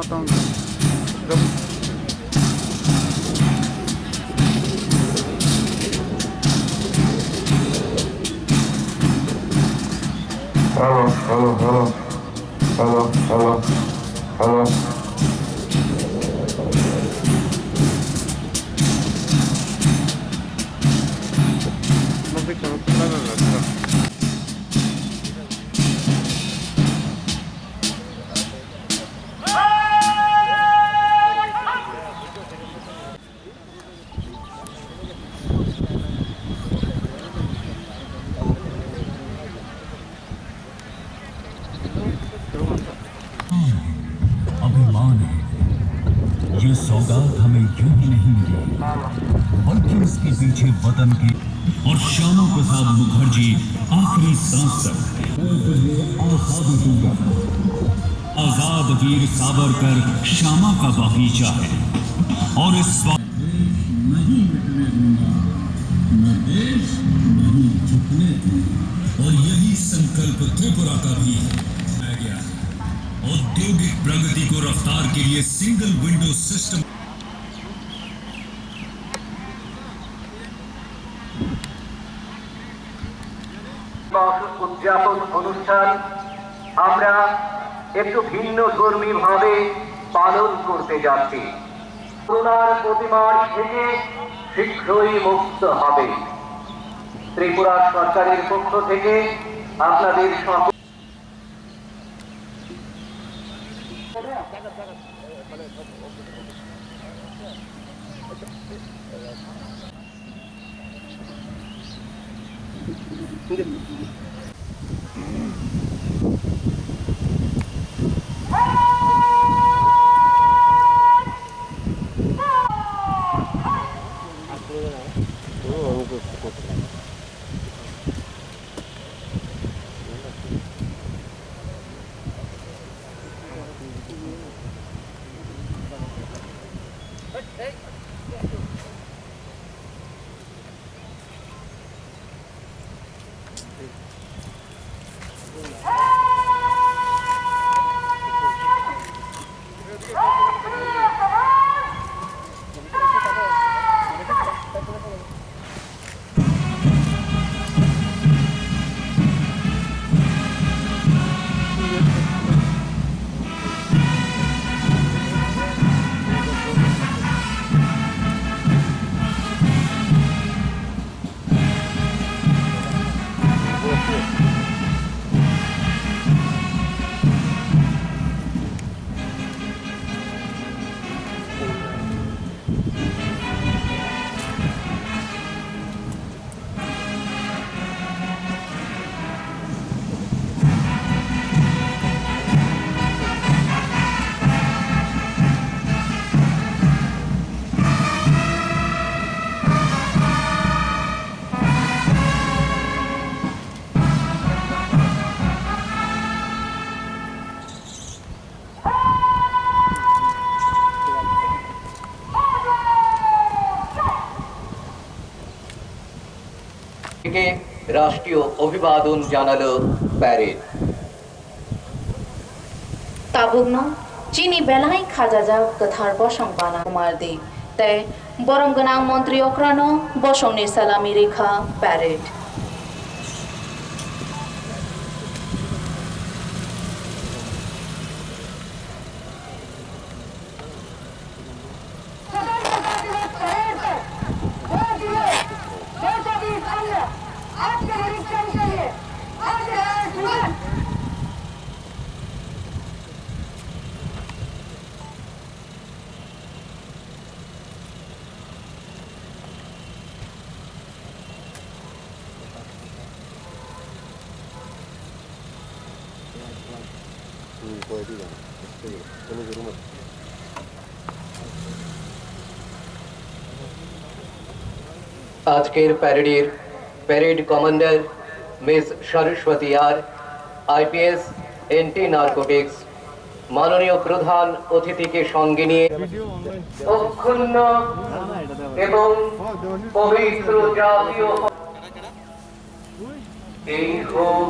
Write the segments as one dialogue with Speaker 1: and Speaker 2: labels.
Speaker 1: matang.
Speaker 2: Hello, hello, hello, hello, hello, hello.
Speaker 1: Masih kalau kita nggak.
Speaker 3: अभिमान है ये सौगात हमें यूं ही नहीं मिली बल्कि इसके पीछे वतन के और श्यामा प्रसाद मुखर्जी आखिरी सांस तक आजादी दूंगा आजाद वीर सावरकर श्यामा का बागीचा है और इस बात नहीं मिटने दूंगा न देश नहीं झुकने दूंगा और यही संकल्प त्रिपुरा का भी है औद्योगिक प्रगति को रफ्तार के लिए सिंगल विंडो सिस्टम
Speaker 4: উদযাপন অনুষ্ঠান আমরা একটু ভিন্ন ধর্মী ভাবে পালন করতে যাচ্ছি। করোনার প্রতিমার থেকে শীঘ্রই মুক্ত হবে। ত্রিপুরা সরকারের পক্ষ থেকে আপনাদের সকল থেকে রাষ্ট্রীয় অভিবাদন জানালো প্যারেড।
Speaker 5: ताबुग्न चीनी बेलाई खाजा जा कथार बसंग बाना कुमार दे तय बरंगनांग मंत्री ओक्रानो बसंगनि सलामी रेखा पैरेड
Speaker 4: আজকের প্যারেডের প্যারেড কমান্ডার মিস সরস্বতী আর আইপিএস এন্টি নার্কোটিক্স মাননীয় প্রধান অতিথিকে সঙ্গে নিয়ে অক্ষুণ্ণ এবং পবিত্র জাতীয় এই হোক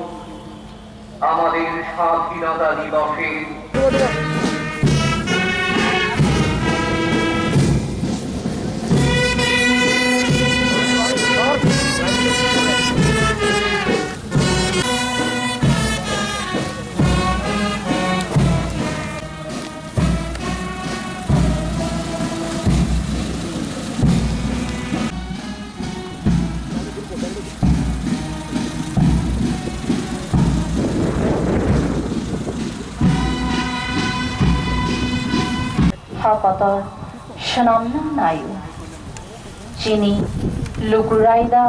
Speaker 4: আমাদের স্বাধীনতা দিবসে
Speaker 5: Hakatar Shanamna Nayu Chini Lukuraida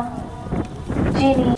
Speaker 5: Chini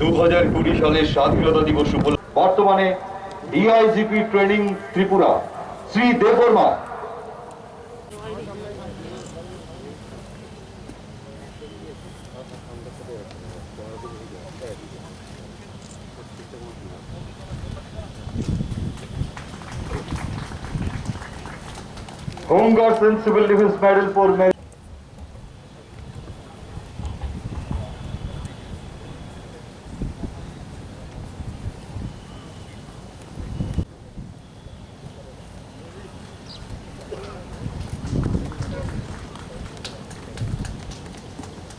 Speaker 6: 2020 সালের স্বাধীনতা দিবস উপলক্ষে বর্তমানে DIGP training Tripura Shri Debbarma home guards and civil defence medal for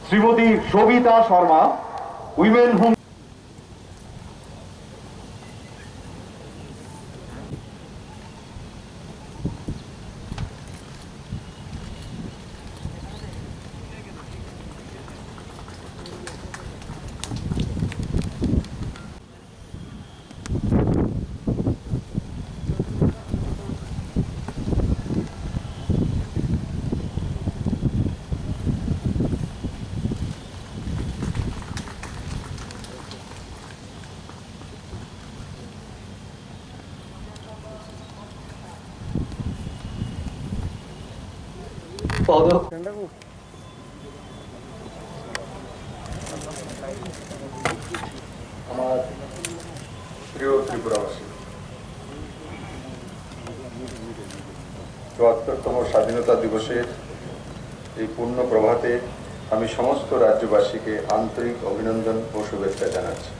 Speaker 6: Shrimati Sabita Sharma women home
Speaker 4: পদক
Speaker 6: আমার প্রিয় ত্রিপুরাবাসী, ৭৪তম স্বাধীনতা দিবসের এই পূর্ণ প্রভাতে আমি সমস্ত রাজ্যবাসীকে আন্তরিক অভিনন্দন ও শুভেচ্ছা জানাচ্ছি।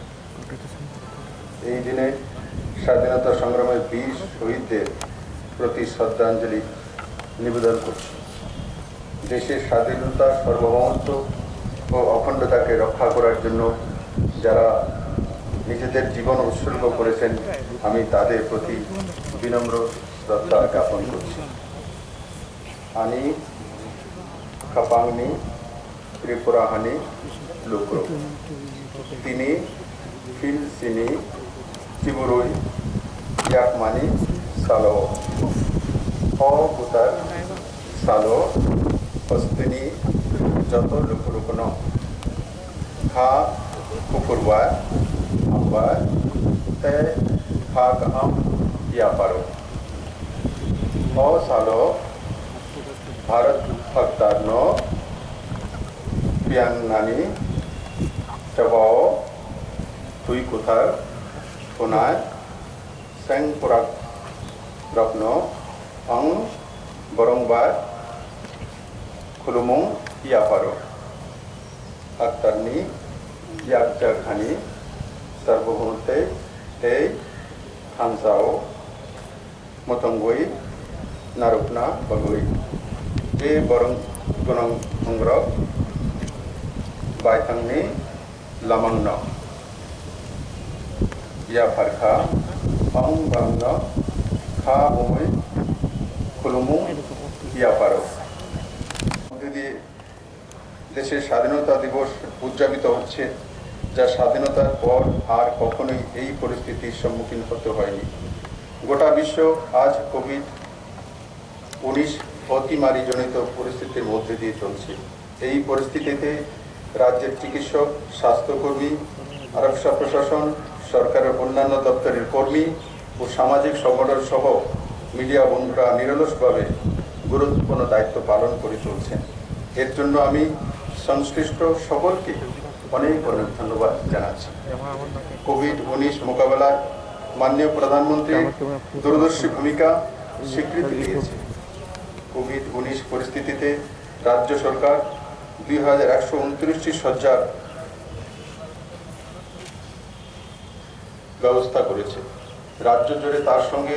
Speaker 6: এই দিনে স্বাধীনতা সংগ্রামের বীর শহীদদের প্রতি শ্রদ্ধাঞ্জলি নিবেদন করছি। দেশের স্বাধীনতা, সার্বভৌমত্ব ও অখণ্ডতাকে রক্ষা করার জন্য যারা নিজেদের জীবন উৎসর্গ করেছেন, আমি তাদের প্রতি বিনম্র শ্রদ্ধা জ্ঞাপন করছি। আনি খাপাংনি ত্রিপুরাহানি লুক্র তিনি ফিল সিনি চিবুরুই ইয়াকমানি সালো অবুতার সালো পস্তিনি যত লুকুরুকন খা কুকুরবা আম্বা তে খা কাম ইয়া পারো অ সালো ভারত ভক্তার্ন পিয়াংনানি চবাও তুই কোথার কোনায় সেংপুরাক রত্ন অং বরংবার খুলুমুং ইয়াপারো আক্তারনি ইয়াকজাখানি সার্বভৌমতে এই থানসাও মতঙ্গই নারুপনা বগই যে বরং গনং হংরক বাইথাংনি লামাংন ইয়া ফারখা অং বাংন খা বই খুলুমুং ইয়াপারো দিয়ে দেশের স্বাধীনতা দিবস উদযাপিত হচ্ছে, যা স্বাধীনতার পর আর কখনোই এই পরিস্থিতির সম্মুখীন হতে হয়নি। গোটা বিশ্ব আজ কোভিড-19 অতিমারীজনিত পরিস্থিতির মধ্যে দিয়ে চলছে। এই পরিস্থিতিতে রাজ্যের চিকিৎসক, স্বাস্থ্যকর্মী, আরক্ষা প্রশাসন, সরকারের অন্যান্য দপ্তরের কর্মী ও সামাজিক সংগঠন সহ মিডিয়া বন্ধুরা নিরলসভাবে গুরুত্বপূর্ণ দায়িত্ব পালন করে চলছেন। এর জন্য আমি সংশ্লিষ্ট সকলকে অনেক অনেক ধন্যবাদ জানাচ্ছি। কোভিড-19 মোকাবেলায় মাননীয় প্রধানমন্ত্রী দূরদর্শী ভূমিকা স্বীকৃতি দিয়েছে। কোভিড-19 পরিস্থিতিতে রাজ্য সরকার 2129টি শয্যার ব্যবস্থা করেছে। রাজ্য জুড়ে তার সঙ্গে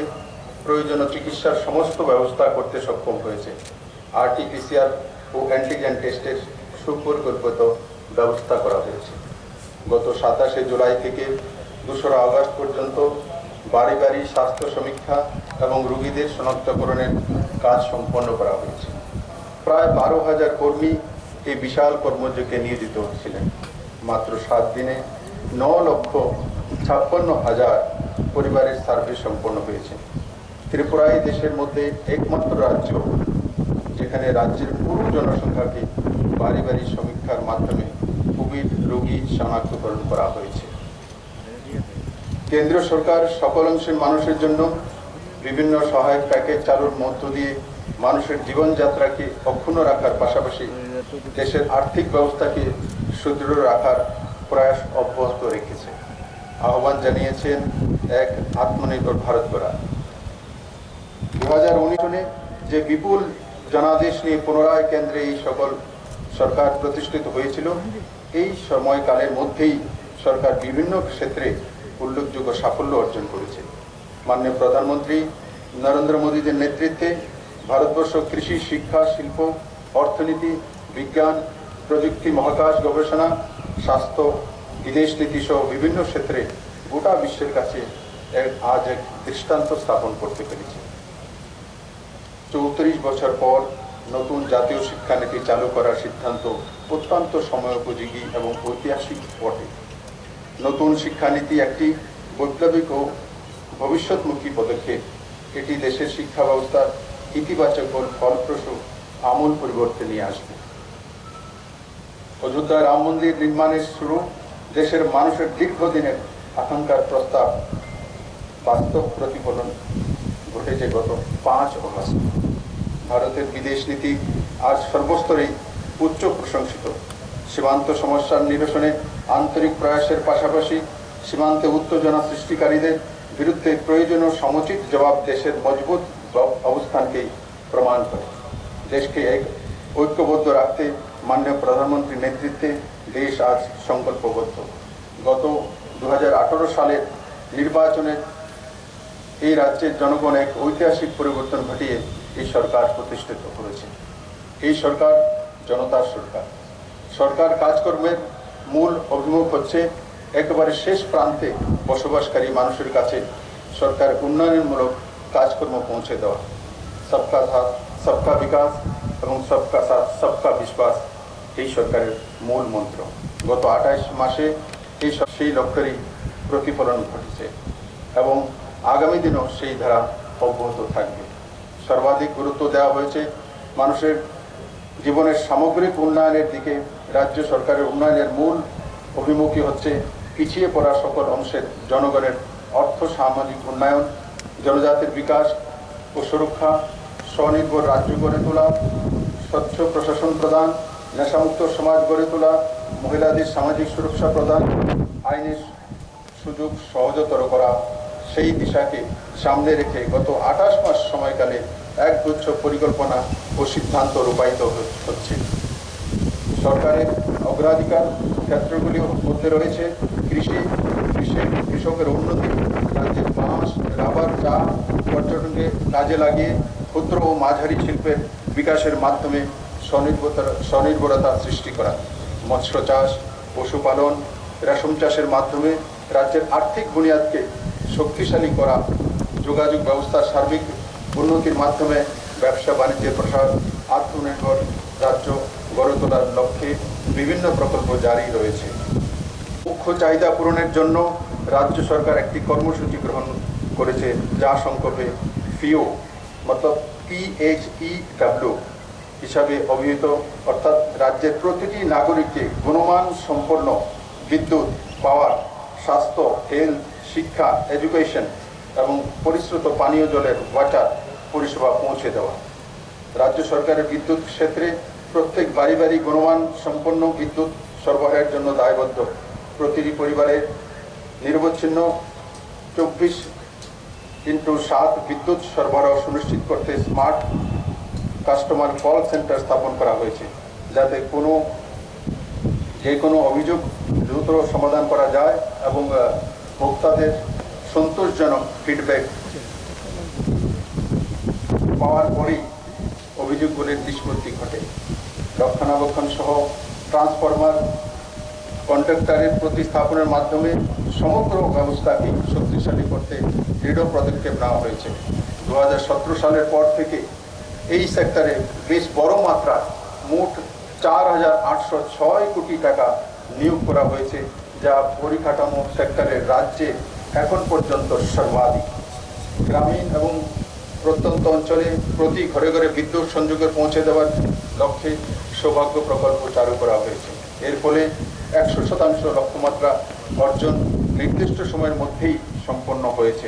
Speaker 6: প্রয়োজনীয় চিকিৎসার সমস্ত ব্যবস্থা করতে সক্ষম হয়েছে। RT-PCR ও অ্যান্টিজেন টেস্টের সুপরিকল্পিত ব্যবস্থা করা হয়েছে। গত 27শে জুলাই থেকে 2রা আগস্ট পর্যন্ত বাড়ি বাড়ি স্বাস্থ্য সমীক্ষা এবং রোগীদের শনাক্তকরণের কাজ সম্পন্ন করা হয়েছে। প্রায় 12,000 কর্মী এই বিশাল কর্মযজ্ঞে নিয়োজিত ছিলেন। মাত্র 7 দিনে 9,56,000 পরিবারের সার্ভে সম্পন্ন হয়েছে। ত্রিপুরাই দেশের মধ্যে একমাত্র রাজ্য যেখানে রাজ্যের পুরো জনসংখ্যাকে বাড়ি বাড়ি সমীক্ষার মাধ্যমে কোভিড রোগী শনাক্তকরণ করা হয়েছে। কেন্দ্রীয় সরকার সকল অংশের মানুষের জন্য বিভিন্ন সহায়ক প্যাকেজ চালুর মধ্য দিয়ে মানুষের জীবনযাত্রাকে অক্ষুণ্ণ রাখার পাশাপাশি দেশের আর্থিক ব্যবস্থাকে সুদৃঢ় রাখার প্রয়াস অব্যাহত রেখেছে। আহ্বান জানিয়েছেন এক আত্মনির্ভর ভারত গড়া। 2019 সনে যে বিপুল জনাদেশ নিয়ে পুনরায় কেন্দ্রে এই সকল সরকার প্রতিষ্ঠিত হয়েছিল, এই সময়কালের মধ্যেই সরকার বিভিন্ন ক্ষেত্রে উল্লেখযোগ্য সাফল্য অর্জন করেছে। মাননীয় প্রধানমন্ত্রী নরেন্দ্র মোদীদের নেতৃত্বে ভারতবর্ষ কৃষি, শিক্ষা, শিল্প, অর্থনীতি, বিজ্ঞান, প্রযুক্তি, মহাকাশ গবেষণা, স্বাস্থ্য, বিদেশ নীতি সহ বিভিন্ন ক্ষেত্রে গোটা বিশ্বের কাছে আজ এক দৃষ্টান্ত স্থাপন করতে পেরেছে। 34 বছর পর নতুন জাতীয় শিক্ষানীতি চালু করার সিদ্ধান্ত অত্যন্ত সময়োপযোগী এবং ঐতিহাসিক বটে। নতুন শিক্ষানীতি একটি বৈপ্লবিক ও ভবিষ্যৎমুখী পদক্ষেপ। এটি দেশের শিক্ষা ব্যবস্থার ইতিবাচক ও ফলপ্রসূ আমূল পরিবর্তন নিয়ে আসবে। অযোধ্যায় রাম মন্দির নির্মাণের শুরু দেশের মানুষের দীর্ঘদিনের আকাঙ্ক্ষার প্রস্তাব বাস্তব প্রতিফলন ঘটেছে গত 5 অগস্ট। ভারতের বিদেশ নীতি আজ সর্বস্তরেই উচ্চ প্রশংসিত। সীমান্ত সমস্যার নিরসনে আন্তরিক প্রয়াসের পাশাপাশি সীমান্তে উত্তেজনা সৃষ্টিকারীদের বিরুদ্ধে প্রয়োজনীয় সমুচিত জবাব দেশের মজবুত অবস্থানকেই প্রমাণ করে। দেশকে ঐক্যবদ্ধ রাখতে মাননীয় প্রধানমন্ত্রীর নেতৃত্বে দেশ আজ সংকল্পবদ্ধ। গত 2018 সালের নির্বাচনে এই রাজ্যের জনগণ এক ঐতিহাসিক পরিবর্তন ঘটিয়ে এই সরকার প্রতিষ্ঠিত করেছে। এই সরকার জনতার সরকার। সরকার কাজকর্মের মূল অভিমুখ হচ্ছে একেবারে শেষ প্রান্তে বসবাসকারী মানুষের কাছে সরকার উন্নয়নমূলক কাজকর্ম পৌঁছে দেওয়া। সবকা সাথ সবকা বিকাশ এবং সবকা সাথ সবকা বিশ্বাস এই সরকারের মূল মন্ত্র। গত 28 মাসে সেই লক্ষ্যেরই প্রতিফলন ঘটেছে এবং আগামী দিনও সেই ধারা অব্যাহত থাকবে। সর্বাধিক গুরুত্ব দেওয়া হয়েছে মানুষের জীবনের সামগ্রিক উন্নয়নের দিকে। রাজ্য সরকারের উন্নয়নের মূল অভিমুখী হচ্ছে পিছিয়ে পড়া সকল অংশের জনগণের অর্থ সামাজিক উন্নয়ন, জনজাতির বিকাশ ও সুরক্ষা, স্বনির্ভর রাজ্য গড়ে তোলা, স্বচ্ছ প্রশাসন প্রদান, নেশামুক্ত সমাজ গড়ে তোলা, মহিলাদের সামাজিক সুরক্ষা প্রদান, আইনের সুযোগ সহজতর করা। সেই দিশাকে সামনে রেখে গত 28 মাস সময়কালে একগুচ্ছ পরিকল্পনা ও সিদ্ধান্ত রূপায়িত হচ্ছে। সরকারের অগ্রাধিকার ক্ষেত্রগুলির মধ্যে রয়েছে কৃষি, কৃষকের উন্নতি, রাজ্যের বাঁশ, রাবার, চা, পর্যটনকে কাজে লাগিয়ে ক্ষুদ্র ও মাঝারি শিল্পের বিকাশের মাধ্যমে স্বনির্ভরতা সৃষ্টি করা, মৎস্য চাষ, পশুপালন, রেশম চাষের মাধ্যমে রাজ্যের আর্থিক বুনিয়াদকে শক্তিশালী করা, যোগাযোগ ব্যবস্থার সার্বিক উন্নতির মাধ্যমে ব্যবসা বাণিজ্যের প্রসার, আত্মনির্ভর রাজ্য গড়ে তোলার লক্ষ্যে বিভিন্ন প্রকল্প জারি রয়েছে। মুখ্য চাহিদা পূরণের জন্য রাজ্য সরকার একটি কর্মসূচি গ্রহণ করেছে যা সংক্ষেপে ফিও মতলব PHEW হিসাবে অভিহিত, অর্থাৎ রাজ্যের প্রতিটি নাগরিককে গুণমান সম্পন্ন বিদ্যুৎ, পাওয়ার, স্বাস্থ্য, হেলথ, শিক্ষা, এডুকেশন এবং পরিশ্রুত পানীয় জলের ওয়াটার পরিষেবা পৌঁছে দেওয়া। রাজ্য সরকারের বিদ্যুৎ ক্ষেত্রে প্রত্যেক বাড়ি বাড়ি গুণমান সম্পন্ন বিদ্যুৎ সরবরাহের জন্য দায়বদ্ধ। প্রতিটি পরিবারের নিরবচ্ছিন্ন 24x7 বিদ্যুৎ সরবরাহ সুনিশ্চিত করতে স্মার্ট কাস্টমার কল সেন্টার স্থাপন করা হয়েছে, যাতে যে কোনো অভিযোগ দ্রুত সমাধান করা যায় এবং ভোক্তাদের সন্তোষজনক ফিডব্যাক পাওয়ার পরেই অভিযোগগুলির নিষ্পত্তি ঘটে। রক্ষণাবেক্ষণ সহ ট্রান্সফরমার কন্ট্রাক্টরের প্রতিস্থাপনের মাধ্যমে সমগ্র ব্যবস্থাকে শক্তিশালী করতে দৃঢ় পদক্ষেপ নেওয়া হয়েছে। 2017 সালের পর থেকে এই সেক্টরে বেশ বড় মাত্রা মোট 4,806 কোটি টাকা নিয়োগ করা হয়েছে, যা পরিকাঠামো সেক্টরের রাজ্যে এখন পর্যন্ত সর্বাধিক। গ্রামীণ এবং প্রত্যন্ত অঞ্চলে প্রতি ঘরে ঘরে বিদ্যুৎ সংযোগে পৌঁছে দেওয়ার লক্ষ্যে সৌভাগ্য প্রকল্প চালু করা হয়েছে। এর ফলে 100% লক্ষ্যমাত্রা অর্জন নির্দিষ্ট সময়ের মধ্যেই সম্পন্ন হয়েছে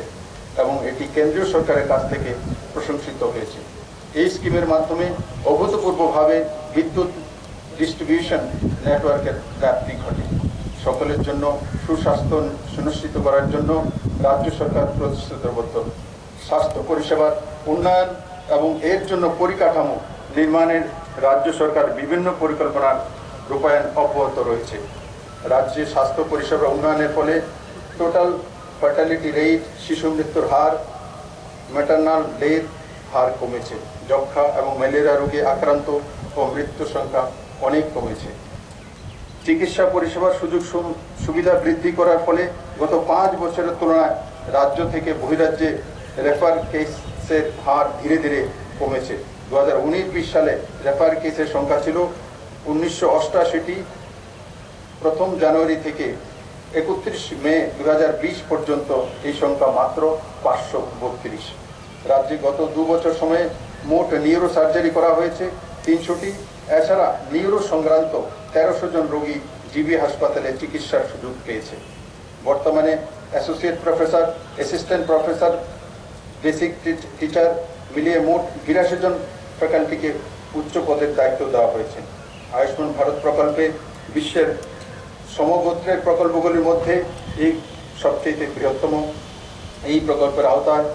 Speaker 6: এবং এটি কেন্দ্রীয় সরকারের কাছ থেকে প্রশংসিত হয়েছে। এই স্কিমের মাধ্যমে অভূতপূর্বভাবে বিদ্যুৎ ডিস্ট্রিবিউশন নেটওয়ার্কের ব্যাপ্তি ঘটে। সকলের জন্য সুস্বাস্থ্য সুনিশ্চিত করার জন্য রাজ্য সরকার প্রতিশ্রুতিবদ্ধ। স্বাস্থ্য পরিষেবার উন্নয়ন এবং এর জন্য পরিকাঠামো নির্মাণের রাজ্য সরকার বিভিন্ন পরিকল্পনার রূপায়ণ অব্যাহত রয়েছে। রাজ্যে স্বাস্থ্য পরিষেবা উন্নয়নের ফলে টোটাল ফার্টিলিটি রেট, শিশু মৃত্যুর হার, ম্যাটারনাল ডেথ হার কমেছে। যক্ষ্মা এবং ম্যালেরিয়া রোগে আক্রান্ত ও মৃত্যুর সংখ্যা অনেক কমেছে। চিকিৎসা পরিষেবার সুযোগ সুবিধা বৃদ্ধি করার ফলে গত 5 বছরের তুলনায় রাজ্য থেকে বহিরাজ্যে রেফার কেসের হার ধীরে ধীরে কমেছে। 2019-20 সালে রেফার কেসের সংখ্যা ছিল 1988টি। 1 জানুয়ারি থেকে 31 মে 2020 পর্যন্ত এই সংখ্যা মাত্র 532। রাজ্যে গত 2 বছর সময়ে মোট নিউরো সার্জারি করা হয়েছে 300টি। এছাড়া নিউরো সংক্রান্ত 1300 জন রোগী জিবি হাসপাতালে চিকিৎসার সুযোগ পেয়েছে। বর্তমানে associate professor, assistant professor, basic teacher মিলিয়ে মোট 82 জন ফ্যাকাল্টিকে উচ্চ পদের দায়িত্ব দেওয়া হয়েছে। আয়ুষ্মান ভারত প্রকল্পে বিশ্বের সমগোত্রের প্রকল্পগুলির মধ্যে এই সবচেয়ে বৃহত্তম। এই প্রকল্পের আওতায়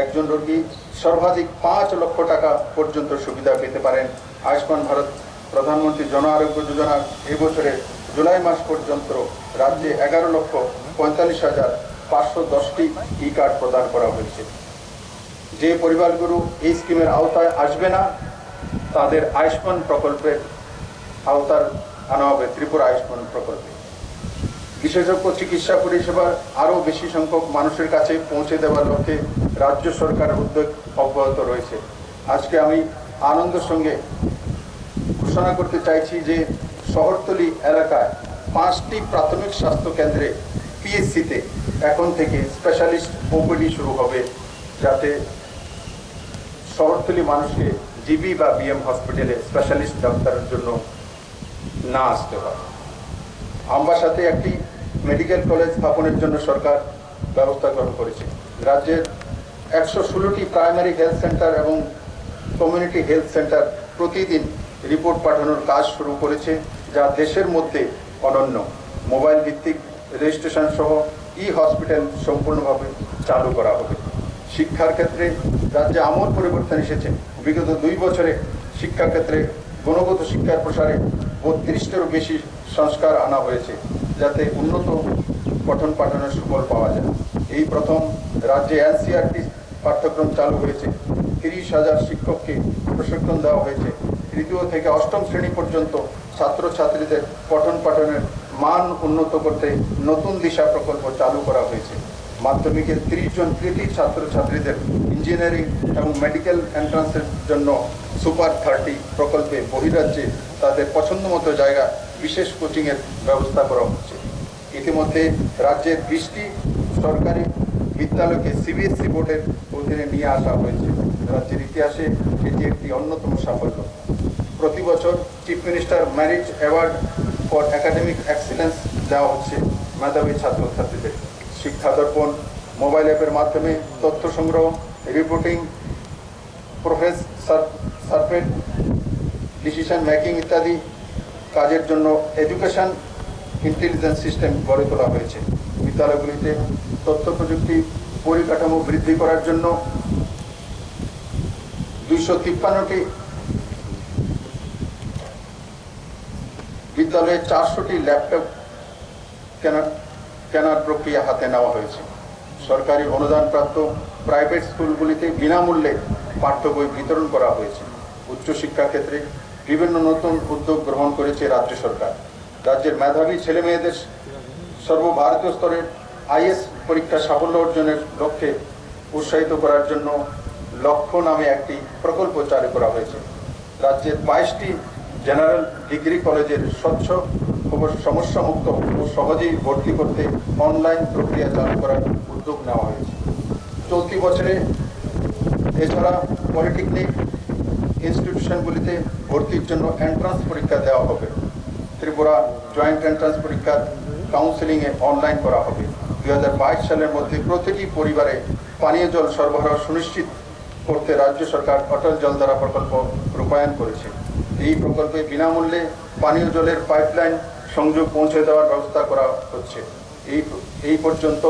Speaker 6: একজন রোগী সর্বাধিক 5 লক্ষ টাকা পর্যন্ত সুবিধা পেতে পারেন। আয়ুষ্মান ভারত প্রধানমন্ত্রী জন আরোগ্য যোজনার এবছরে জুলাই মাস পর্যন্ত রাজ্যে 11,45,510টি ই কার্ড প্রদান করা হয়েছে। যে পরিবারগুলো এই স্কিমের আওতায় আসবে না, তাদের আয়ুষ্মান প্রকল্পের আওতার আনা হবে ত্রিপুরা আয়ুষ্মান প্রকল্পে। বিশেষজ্ঞ চিকিৎসা পরিষেবার আরও বেশি সংখ্যক মানুষের কাছে পৌঁছে দেওয়ার লক্ষ্যে রাজ্য সরকারের উদ্যোগ অব্যাহত রয়েছে। আজকে আমি আনন্দের সঙ্গে ঘোষণা করতে চাইছি যে শহরতলি এলাকায় 5টি প্রাথমিক স্বাস্থ্য কেন্দ্রে পিএসসিতে এখন থেকে স্পেশালিস্ট ওপিডি শুরু হবে, যাতে শহরতলি মানুষকে জিবি বা বিএম হসপিটালে স্পেশালিস্ট ডাক্তারের জন্য না আসতে হয়। আমবাসাতে একটি মেডিকেল কলেজ স্থাপনের জন্য সরকার ব্যবস্থা গ্রহণ করেছে। রাজ্যের 116টি প্রাইমারি হেলথ সেন্টার এবং কমিউনিটি হেলথ সেন্টার প্রতিদিন রিপোর্ট পাঠানোর কাজ শুরু করেছে, যা দেশের মধ্যে অনন্য। মোবাইল ভিত্তিক রেজিস্ট্রেশন সহ হসপিটাল সম্পূর্ণভাবে চালু করা হবে। শিক্ষার ক্ষেত্রে রাজ্যে আমূল পরিবর্তন এসেছে। বিগত 2 বছরে শিক্ষাক্ষেত্রে গুণগত শিক্ষার প্রসারে 32টিরও বেশি সংস্কার আনা হয়েছে, যাতে উন্নত পঠন পাঠনের সুফল পাওয়া যায়। এই প্রথম রাজ্যে এনসিইআরটি পাঠ্যক্রম চালু হয়েছে। 30,000 শিক্ষককে প্রশিক্ষণ দেওয়া হয়েছে। 3য় থেকে 8ম শ্রেণী পর্যন্ত ছাত্রছাত্রীদের পঠন পাঠনের মান উন্নত করতে নতুন দিশা প্রকল্প চালু করা হয়েছে। মাধ্যমিকের 30 জন কৃতি ছাত্রছাত্রীদের ইঞ্জিনিয়ারিং এবং মেডিকেল এন্ট্রান্সের জন্য সুপার 30 প্রকল্পে বহিরাজ্যে তাদের পছন্দ মতো জায়গা বিশেষ কোচিংয়ের ব্যবস্থা করা হচ্ছে। ইতিমধ্যে রাজ্যের 20টি সরকারি বিদ্যালয়কে সিবিএসসি বোর্ডের অধীনে নিয়ে আসা হয়েছে। রাজ্যের ইতিহাসে এটি একটি অন্যতম সাফল্য। প্রতি বছর chief minister merit award for academic excellence দেওয়া হচ্ছে মেধাবী ছাত্রছাত্রীদের। শিক্ষা দর্পণ মোবাইল অ্যাপের মাধ্যমে তথ্য সংগ্রহ, রিপোর্টিং, প্রফেস সার্ভেট, ডিসিশন মেকিং ইত্যাদি কাজের জন্য এডুকেশন ইন্টেলিজেন্স সিস্টেম গড়ে তোলা হয়েছে। বিদ্যালয়গুলিতে তথ্য প্রযুক্তি পরিকাঠামো বৃদ্ধি করার জন্য 253টি বিদ্যালয়ে 400টি ল্যাপটপ কেনার প্রক্রিয়া হাতে নেওয়া হয়েছে। সরকারি অনুদানপ্রাপ্ত প্রাইভেট স্কুলগুলিতে বিনামূল্যে পাঠ্য বই বিতরণ করা হয়েছে। উচ্চশিক্ষা ক্ষেত্রে বিভিন্ন নতুন উদ্যোগ গ্রহণ করেছে রাজ্য সরকার। রাজ্যের মেধাবী ছেলে মেয়েদের সর্বভারতীয় স্তরের আইএস পরীক্ষা সাফল্য অর্জনের লক্ষ্যে উৎসাহিত করার জন্য লক্ষ্য নামে একটি প্রকল্প চালু করা হয়েছে। রাজ্যের 22টি জেনারেল ডিগ্রি কলেজের স্বচ্ছ সমস্যামুক্ত ও সহজেই ভর্তি করতে অনলাইন প্রক্রিয়া চালু করার উদ্যোগ নেওয়া হয়েছে। চলতি বছরে এছাড়া পলিটেকনিক ইনস্টিটিউশনগুলিতে ভর্তির জন্য এন্ট্রান্স পরীক্ষা দেওয়া হবে। ত্রিপুরা জয়েন্ট এন্ট্রান্স পরীক্ষার কাউন্সেলিংয়ে অনলাইন করা হবে। 2022 সালের মধ্যে প্রতিটি পরিবারে পানীয় জল সরবরাহ সুনিশ্চিত করতে রাজ্য সরকার অটল জলধারা প্রকল্প রূপায়ণ করেছে। এই প্রকল্পে বিনামূল্যে পানীয় জলের পাইপলাইন সংযোগ পৌঁছে দেওয়ার ব্যবস্থা করা হচ্ছে। এই পর্যন্ত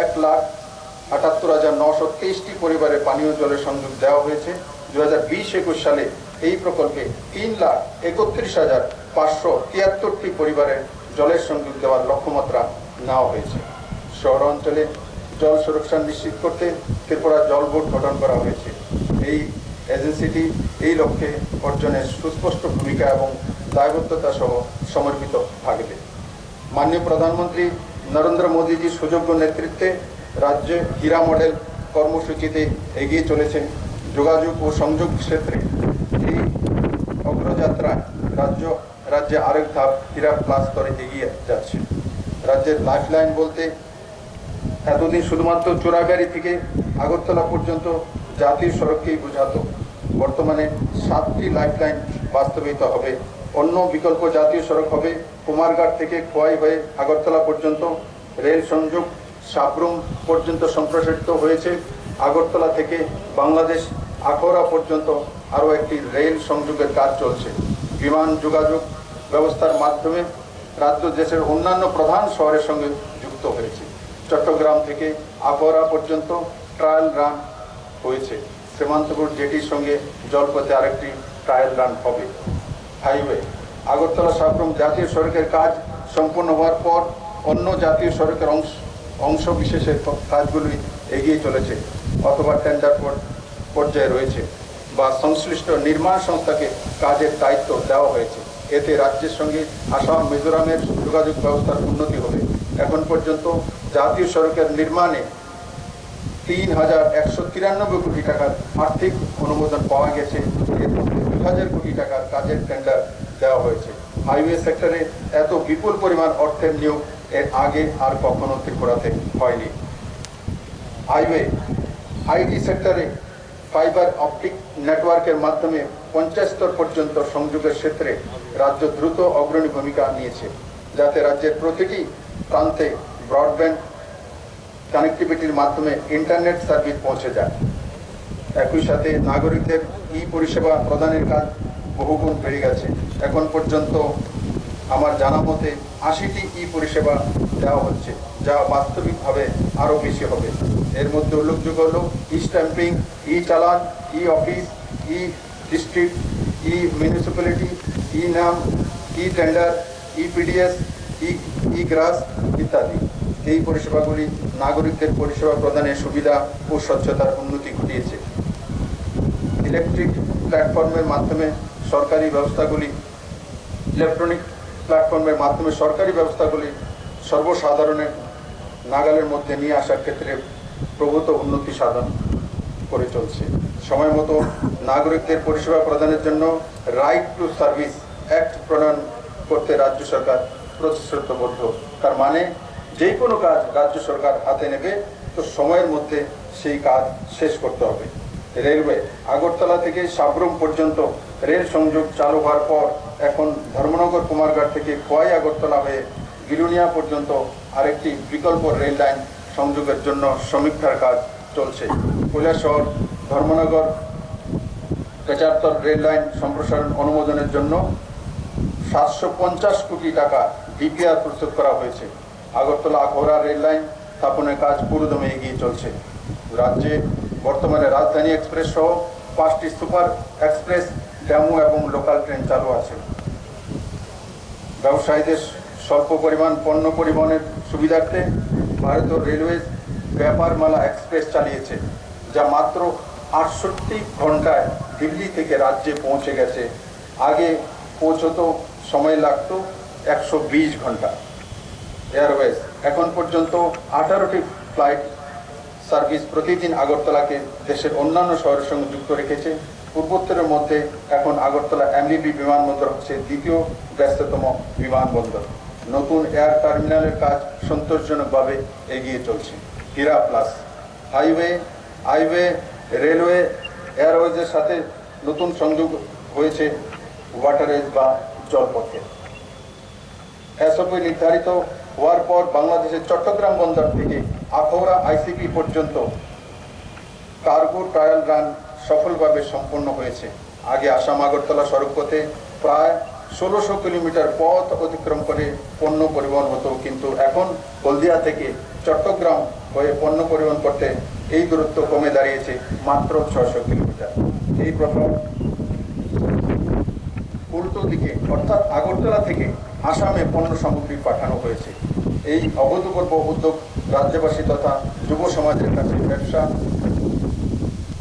Speaker 6: 1,78,923টি পরিবারে পানীয় জলের সংযোগ দেওয়া হয়েছে। 2020-21 সালে এই প্রকল্পে 3,31,573টি পরিবারের জলের সংযোগ দেওয়ার লক্ষ্যমাত্রা নেওয়া হয়েছে। শহর অঞ্চলে জল সুরক্ষা নিশ্চিত করতে ত্রিপুরা জল বোর্ড গঠন করা হয়েছে। এই এজেন্সিটি এই লক্ষ্যে অর্জনের সুস্পষ্ট ভূমিকা এবং দায়বদ্ধতা সহ সমর্পিত থাকবে। মাননীয় প্রধানমন্ত্রী নরেন্দ্র মোদীজির সুযোগ্য নেতৃত্বে রাজ্যে হীরা মডেল কর্মসূচিতে এগিয়ে চলেছেন। যোগাযোগ ও সংযোগ ক্ষেত্রে এই অগ্রযাত্রায় রাজ্যে আরেক ধাপ হীরা প্লাস স্তরে এগিয়ে যাচ্ছে। রাজ্যের লাইফলাইন বলতে এতদিন শুধুমাত্র চোরাগাড়ি থেকে আগরতলা পর্যন্ত জাতীয় সড়ককেই বোঝাতো। বর্তমানে 7টি লাইফলাইন বাস্তবায়িত হবে। অন্য বিকল্প জাতীয় সড়ক হবে কুমারঘাট থেকে খোয়াই হয়ে আগরতলা পর্যন্ত। রেল সংযোগ সাবরুম পর্যন্ত সম্প্রসারিত হয়েছে। আগরতলা থেকে বাংলাদেশ আখাউড়া পর্যন্ত আরও একটি রেল সংযোগের কাজ চলছে। বিমান যোগাযোগ ব্যবস্থার মাধ্যমে রাজ্য দেশের অন্যান্য প্রধান শহরের সঙ্গে যুক্ত হয়েছে। চট্টগ্রাম থেকে আখাউড়া পর্যন্ত ট্রায়াল রান হয়েছে। সীমান্তপুর জেটির সঙ্গে জলপথে আরেকটি ট্রায়াল রান হবে। হাইওয়ে আগরতলা সাবরুম জাতীয় সড়কের কাজ সম্পূর্ণ হওয়ার পর অন্য জাতীয় সড়কের অংশ বিশেষের কাজগুলি এগিয়ে চলেছে অথবা টেন্ডার পর্যায়ে রয়েছে বা সংশ্লিষ্ট নির্মাণ সংস্থাকে কাজের দায়িত্ব দেওয়া হয়েছে। এতে রাজ্যের সঙ্গে আসাম মিজোরামের যোগাযোগ ব্যবস্থার উন্নতি হবে। এখন পর্যন্ত জাতীয় সড়কের নির্মাণে 3,193 কোটি টাকার আর্থিক অনুমোদন পাওয়া গেছে। এর মধ্যে 2,000 কোটি টাকার কাজের টেন্ডার দেওয়া হয়েছে। হাইওয়ে সেক্টরে এত বিপুল পরিমাণ অর্থের নিয়োগ এর আগে আর কখনো ত্রিপুরাতে হয়নি। হাইওয়ে আইটি সেক্টরে ফাইবার অপটিক নেটওয়ার্কের মাধ্যমে পঞ্চায়েত স্তর পর্যন্ত সংযোগের ক্ষেত্রে রাজ্য দ্রুত অগ্রণী ভূমিকা নিয়েছে, যাতে রাজ্যের প্রতিটি প্রান্তে ব্রডব্যান্ড কানেক্টিভিটির মাধ্যমে ইন্টারনেট সার্ভিস পৌঁছে যায়। একই সাথে নাগরিকদের পরিষেবা প্রদানের কাজ বহুগুণ বেড়ে গেছে। এখন পর্যন্ত আমার জানা মতে 80টি পরিষেবা দেওয়া হচ্ছে, যা বাস্তবিকভাবে আরও বেশি হবে। এর মধ্যে উল্লেখযোগ্য হল স্ট্যাম্পিং, চালান, অফিস, ডিস্ট্রিক্ট, মিউনিসিপ্যালিটি, নাম, টেন্ডার, পিডিএস, গ্রাস ইত্যাদি। এই পরিষেবাগুলি নাগরিকদের পরিষেবা প্রদানের সুবিধা ও স্বচ্ছতার উন্নতি ঘটিয়েছে। ইলেকট্রিক প্ল্যাটফর্মের মাধ্যমে সরকারি ব্যবস্থাগুলি সর্বসাধারণের নাগালের মধ্যে নিয়ে আসার ক্ষেত্রে প্রভূত উন্নতি সাধন করে চলছে। সময় মতো নাগরিকদের পরিষেবা প্রদানের জন্য রাইট টু সার্ভিস অ্যাক্ট প্রণয়ন করতে রাজ্য সরকার প্রতিশ্রুতিবদ্ধ। তার মানে যে কোনো কাজ রাজ্য সরকার হাতে নেবে তো সময়ের মধ্যে সেই কাজ শেষ করতে হবে। রেলওয়ে আগরতলা থেকে সাবরুম পর্যন্ত রেল সংযোগ চালু হওয়ার পর এখন ধর্মনগর কুমারঘাট থেকে খোয়াই আগরতলা হয়ে বিলুনিয়া পর্যন্ত আরেকটি বিকল্প রেল লাইন সংযোগের জন্য সমীক্ষার কাজ চলছে। কৈলাসহর ধর্মনগর পেচারতর রেল লাইন সম্প্রসারণ অনুমোদনের জন্য 750 কোটি টাকা ডিপিআর প্রস্তুত করা হয়েছে। আগরতলা আখাউড়া রেল লাইন স্থাপনের কাজ পুরোদমে এগিয়ে চলছে। রাজ্যে বর্তমানে রাজধানী এক্সপ্রেস সহ 5টি সুপার এক্সপ্রেস, ডেমো এবং লোকাল ট্রেন চালু আছে। ব্যবসায়ীদের স্বল্প পরিমাণ পণ্য পরিবহনের সুবিধার্থে ভারতীয় রেলওয়ে ব্যাপারমালা এক্সপ্রেস চালিয়েছে, যা মাত্র 68 ঘন্টায় দিল্লি থেকে রাজ্যে পৌঁছে গেছে। আগে পৌঁছতো সময় লাগতো 120 ঘন্টা। এয়ারওয়েজ এখন পর্যন্ত 18টি ফ্লাইট সার্ভিস প্রতিদিন আগরতলাকে দেশের অন্যান্য শহরের সঙ্গে যুক্ত রেখেছে। পূর্বোত্তরের মধ্যে এখন আগরতলা এমবিবি বিমানবন্দর হচ্ছে দ্বিতীয় ব্যস্ততম বিমানবন্দর। নতুন এয়ার টার্মিনালের কাজ সন্তোষজনকভাবে এগিয়ে চলছে। হীরা প্লাস হাইওয়ে রেলওয়ে এয়ারওয়েজের সাথে নতুন সংযোগ হয়েছে ওয়াটারওয়েজ বা জলপথে। এসওপি নির্ধারিত হওয়ার পর বাংলাদেশের চট্টগ্রাম বন্দর থেকে আখাউড়া আইসিপি পর্যন্ত কার্গো ট্রায়াল রান সফলভাবে সম্পন্ন হয়েছে। আগে আসাম আগরতলা সড়কপথে প্রায় 1600 কিলোমিটার পথ অতিক্রম করে পণ্য পরিবহন হতো, কিন্তু এখন হলদিয়া থেকে চট্টগ্রাম হয়ে পণ্য পরিবহন করতে এই দূরত্ব কমে দাঁড়িয়েছে মাত্র 600 কিলোমিটার। এই প্রথম উল্টো দিকে অর্থাৎ আগরতলা থেকে আসামে পণ্য সামগ্রী পাঠানো হয়েছে। এই অভূতপূর্ব উদ্যোগ রাজ্যবাসী তথা যুব সমাজের কাছে ব্যবসা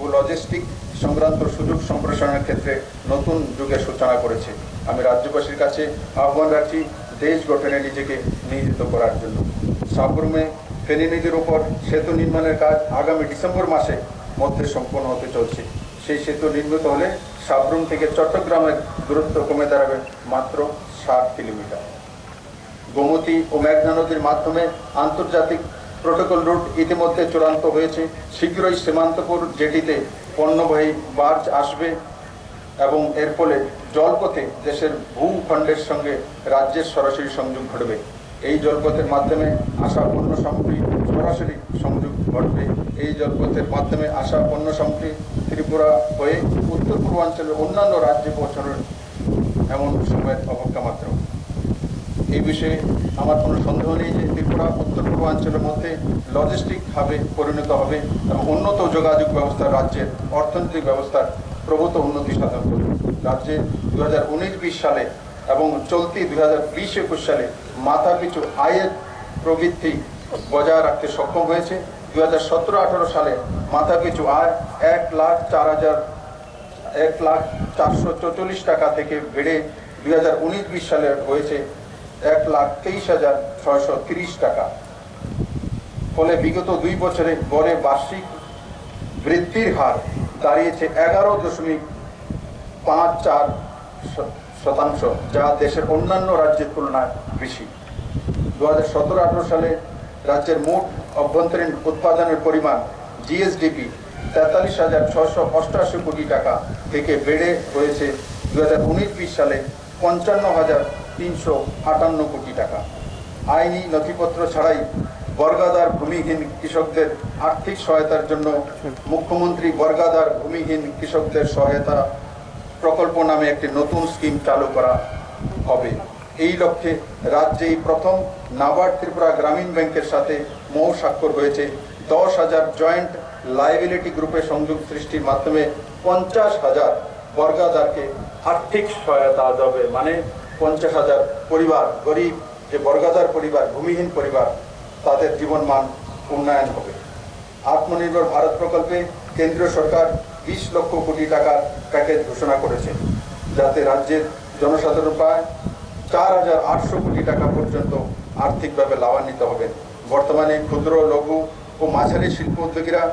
Speaker 6: ও লজিস্টিক সংক্রান্ত সুযোগ সম্প্রসারণের ক্ষেত্রে নতুন যুগের সূচনা করেছে। আমি রাজ্যবাসীর কাছে আহ্বান রাখছি দেশ গঠনে নিজেকে নিয়োজিত করার জন্য। সাবরুমে ফেনী নদীর উপর সেতু নির্মাণের কাজ আগামী ডিসেম্বর মাসে মধ্যে সম্পন্ন হতে চলছে। সেই সেতু নির্মিত হলে সাবরুম থেকে চট্টগ্রামের দূরত্ব কমে দাঁড়াবে মাত্র 60 কিলোমিটার। গোমতী ও মেঘনা নদীর মাধ্যমে আন্তর্জাতিক প্রোটোকল রুট ইতিমধ্যে চূড়ান্ত হয়েছে। শীঘ্রই সীমান্তপুর জেটিতে পণ্যবাহী বার্জ আসবে এবং এর ফলে জলপথে দেশের ভূখণ্ডের সঙ্গে রাজ্যের সরাসরি সংযোগ ঘটবে। এই জলপথের মাধ্যমে আসা পণ্য সামগ্রী সরাসরি সংযোগ ঘটবে। এই জলপথের মাধ্যমে আসা পণ্য সামগ্রী ত্রিপুরা হয়ে উত্তর পূর্বাঞ্চলের অন্যান্য রাজ্যে পৌঁছানোর এমন সময়ের অপেক্ষা মাত্র। এই বিষয়ে আমার কোনো সন্দেহ নেই যে ত্রিপুরা উত্তর পূর্বাঞ্চলের মধ্যে লজিস্টিক হাবে পরিণত হবে এবং উন্নত যোগাযোগ ব্যবস্থা রাজ্যের অর্থনৈতিক ব্যবস্থার প্রভূত উন্নতি সাধন করবে। রাজ্যে 2019-20 সালে এবং চলতি 2020-21 সালে মাথাপিছু আয়ের প্রবৃদ্ধি বজায় রাখতে সক্ষম হয়েছে। 2017-18 সালে মাথাপিছু আয় 1,04,444 টাকা থেকে বেড়ে 2019-20 সালে হয়েছে 1,23,630 টাকা। ফলে বিগত 2 বছরে গড়ে বার্ষিক বৃদ্ধির হার দাঁড়িয়েছে 11.54%, যা দেশের অন্যান্য রাজ্যের তুলনায় বেশি। 2017-18 সালে রাজ্যের মোট অভ্যন্তরীণ উৎপাদনের পরিমাণ জিএসডিপি 43,688 কোটি টাকা থেকে বেড়ে হয়েছে 2019-20 সালে 55,358 কোটি টাকা। আইনি নথিপত্র ছাড়াই বর্গাদার ভূমিহীন কৃষকদের আর্থিক সহায়তার জন্য মুখ্যমন্ত্রী বর্গাদার ভূমিহীন কৃষকদের সহায়তা প্রকল্প নামে একটি নতুন স্কিম চালু করা হবে। এই লক্ষ্যে রাজ্যেই প্রথম নাবার্ড ত্রিপুরা গ্রামীণ ব্যাংকের সাথে মৌ স্বাক্ষর হয়েছে। 10,000 জয়েন্ট লায়াবিলিটি গ্রুপে সংযোগ সৃষ্টির মাধ্যমে 50,000 বর্গাদারকে আর্থিক সহায়তা দেবে। মানে 50,000 পরিবার, গরিব যে বর্গাদার পরিবার, ভূমিহীন পরিবার, তাদের জীবনমান উন্নয়ন হবে। আত্মনির্ভর ভারত প্রকল্পে কেন্দ্রীয় সরকার 20 লক্ষ কোটি টাকার প্যাকেজ ঘোষণা করেছে, যাতে রাজ্যের জনসাধারণ প্রায় 4,800 কোটি টাকা পর্যন্ত আর্থিকভাবে লাভান্বিত হবেন। বর্তমানে ক্ষুদ্র, লঘু ও মাঝারি শিল্প উদ্যোগীরা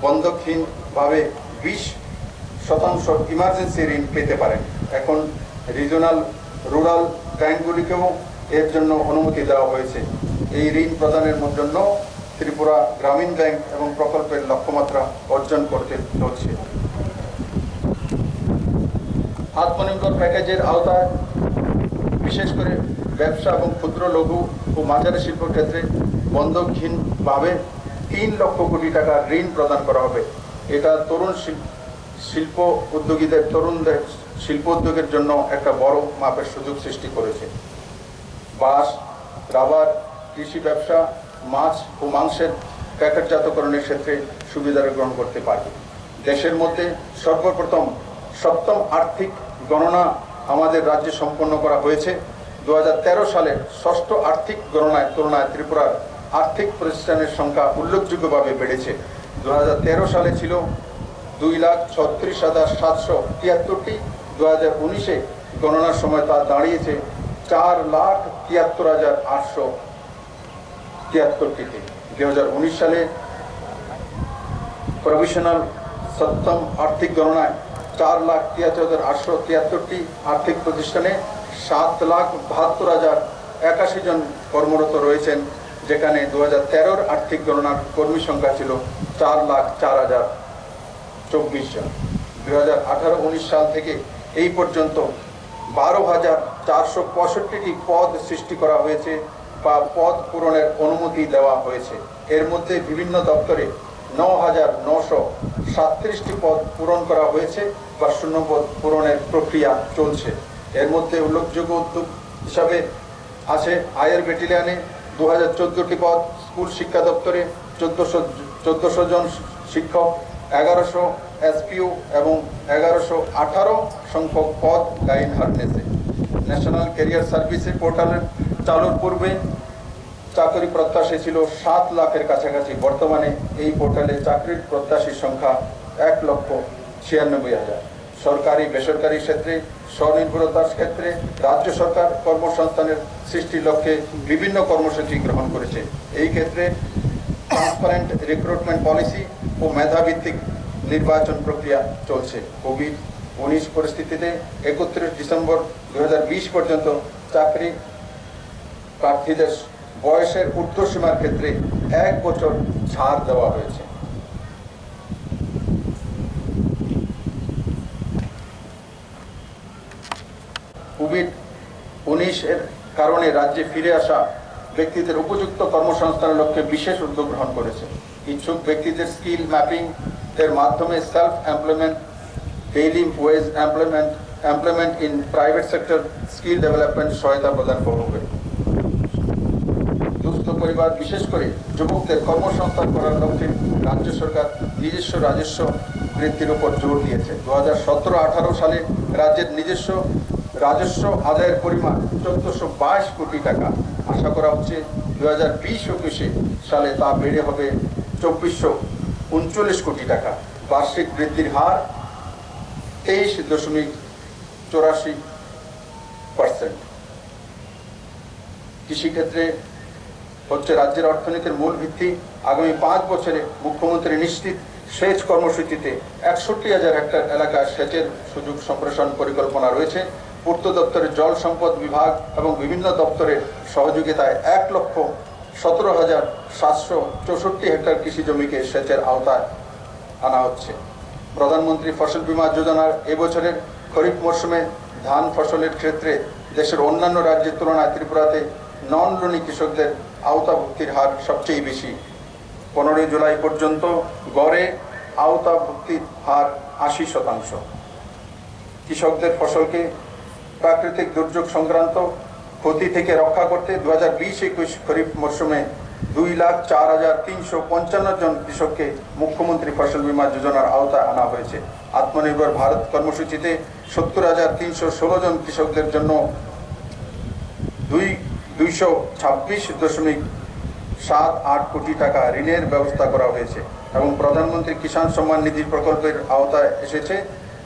Speaker 6: বন্ধকহীনভাবে 20% ইমার্জেন্সি ঋণ পেতে পারেন। এখন রিজনাল রুরাল ব্যাংকগুলিকেও এর জন্য অনুমতি দেওয়া হয়েছে। এই ঋণ প্রদানের জন্য ত্রিপুরা গ্রামীণ ব্যাংক এবং প্রকল্পের লক্ষ্যমাত্রা অর্জন করতে চলছে। আত্মনির্ভর প্যাকেজের আওতায় বিশেষ করে ব্যবসা এবং ক্ষুদ্র, লঘু ও মাঝারি শিল্প ক্ষেত্রে বন্ধকহীনভাবে 3 লক্ষ কোটি টাকা ঋণ প্রদান করা হবে। এটা তরুণ শিল্প উদ্যোগীদের, তরুণদের শিল্প উদ্যোগের জন্য একটা বড় মাপের সুযোগ সৃষ্টি করেছে। বাঁশ, রাবার, কৃষি ব্যবসা, মাছ ও মাংসের প্যাকেটজাতকরণের ক্ষেত্রে সুবিধা গ্রহণ করতে পারবে। দেশের মধ্যে সর্বপ্রথম সপ্তম আর্থিক গণনা আমাদের রাজ্যে সম্পন্ন করা হয়েছে। 2013 সালে ষষ্ঠ আর্থিক গণনায় তুলনায় ত্রিপুরার আর্থিক প্রতিষ্ঠানের সংখ্যা উল্লেখযোগ্যভাবে বেড়েছে। 2013 সালে ছিল 2,36,773টি। 2019-এ গণনার সময় তা দাঁড়িয়েছে 4,73,873টিতে। 2019 সালে প্রভিশনাল সপ্তম আর্থিক গণনায় 4,73,873টি আর্থিক প্রতিষ্ঠানে 7,72,081 জন কর্মরত রয়েছেন, যেখানে 2013-র আর্থিক গণনার কর্মী সংখ্যা ছিল 4,04,024 জন। 2018-19 সাল থেকে এই পর্যন্ত 12,465টি পদ সৃষ্টি করা হয়েছে বা পদ পূরণের অনুমতি দেওয়া হয়েছে। এর মধ্যে বিভিন্ন দপ্তরে 9,937টি পদ পূরণ করা হয়েছে বা শূন্যপদ পূরণের প্রক্রিয়া চলছে। এর মধ্যে উল্লেখযোগ্য উদ্যোগ হিসাবে আছে আয়ের ব্যাটালিয়নে 2014টি পদ, স্কুল শিক্ষা দপ্তরে 1400 জন শিক্ষক, 1100 এসপিও এবং 1118 সংখ্যক পদ গাইড হারনেসে। ন্যাশনাল ক্যারিয়ার সার্ভিসেস পোর্টালের চালুর পূর্বে চাকরি প্রত্যাশী ছিল 7 লাখের কাছাকাছি। বর্তমানে এই পোর্টালে চাকরির প্রত্যাশীর সংখ্যা 1,96,000। সরকারি বেসরকারি ক্ষেত্রে স্বনির্ভরতার ক্ষেত্রে রাজ্য সরকার কর্মসংস্থানের সৃষ্টির লক্ষ্যে বিভিন্ন কর্মসূচি গ্রহণ করেছে। এই ক্ষেত্রে ট্রান্সপারেন্ট রিক্রুটমেন্ট পলিসি ও মেধাভিত্তিক নির্বাচন প্রক্রিয়া চলছে। কোভিড-19 পরিস্থিতিতে 31 ডিসেম্বর 2020 পর্যন্ত চাকরি প্রার্থীদের বয়সের ঊর্ধ্বসীমার ক্ষেত্রে 1 বছর ছাড় দেওয়া হয়েছে। কোভিড-19 এর কারণে রাজ্যে ফিরে আসা ব্যক্তিদের উপযুক্ত কর্মসংস্থানের লক্ষ্যে বিশেষ উদ্যোগ গ্রহণ করেছে। ইচ্ছুক ব্যক্তিদের স্কিল ম্যাপিং এর মাধ্যমে self employment, daily wage employment in private sector, skill development সহায়তা প্রদান করবে। দুস্থ পরিবার বিশেষ করে যুবকদের কর্মসংস্থান করার লক্ষ্যে রাজ্য সরকার নিজস্ব রাজস্ব বৃদ্ধির উপর জোর দিয়েছে। 2017-18 সালে রাজ্যের নিজস্ব রাজস্ব আদায়ের পরিমাণ 1422 কোটি টাকা। আশা করা হচ্ছে 2020-21 সালে তা বেড়ে হবে 2439 কোটি টাকা। বার্ষিক বৃদ্ধির হার 23.84%। কৃষিক্ষেত্রে হচ্ছে রাজ্যের অর্থনীতির মূল ভিত্তি। আগামী 5 বছরে মুখ্যমন্ত্রী নিশ্চিত সেচ কর্মসূচিতে 61,000 হেক্টর এলাকায় সেচের সুযোগ সম্প্রসারণ পরিকল্পনা রয়েছে। পূর্ত দপ্তরের জল সম্পদ বিভাগ এবং বিভিন্ন দপ্তরের সহযোগিতায় 1,17,764 হেক্টর কৃষি জমিকে সেচের আওতায় আনা হচ্ছে। প্রধানমন্ত্রী ফসল বীমা যোজনার এবছরের খরিফ মরশুমে ধান ফসলের ক্ষেত্রে দেশের অন্যান্য রাজ্যের তুলনায় ত্রিপুরাতে নন লোনি কৃষকদের আওতাভুক্তির হার সবচেয়ে বেশি। 15 জুলাই পর্যন্ত গড়ে আওতাভুক্তির হার 80%। কৃষকদের ফসলকে প্রাকৃতিক দুর্যোগ সংক্রান্ত ক্ষতি থেকে রক্ষা করতে 2020-21 খরিফ মরশুমে 2,04,355 জন কৃষককে মুখ্যমন্ত্রী ফসল বীমা যোজনার আওতায় আনা হয়েছে। আত্মনির্ভর ভারত কর্মসূচিতে 70,316 জন কৃষকদের জন্য 226.78 কোটি টাকা ঋণের ব্যবস্থা করা হয়েছে এবং প্রধানমন্ত্রী কিষাণ সম্মান নিধি প্রকল্পের আওতায় এসেছে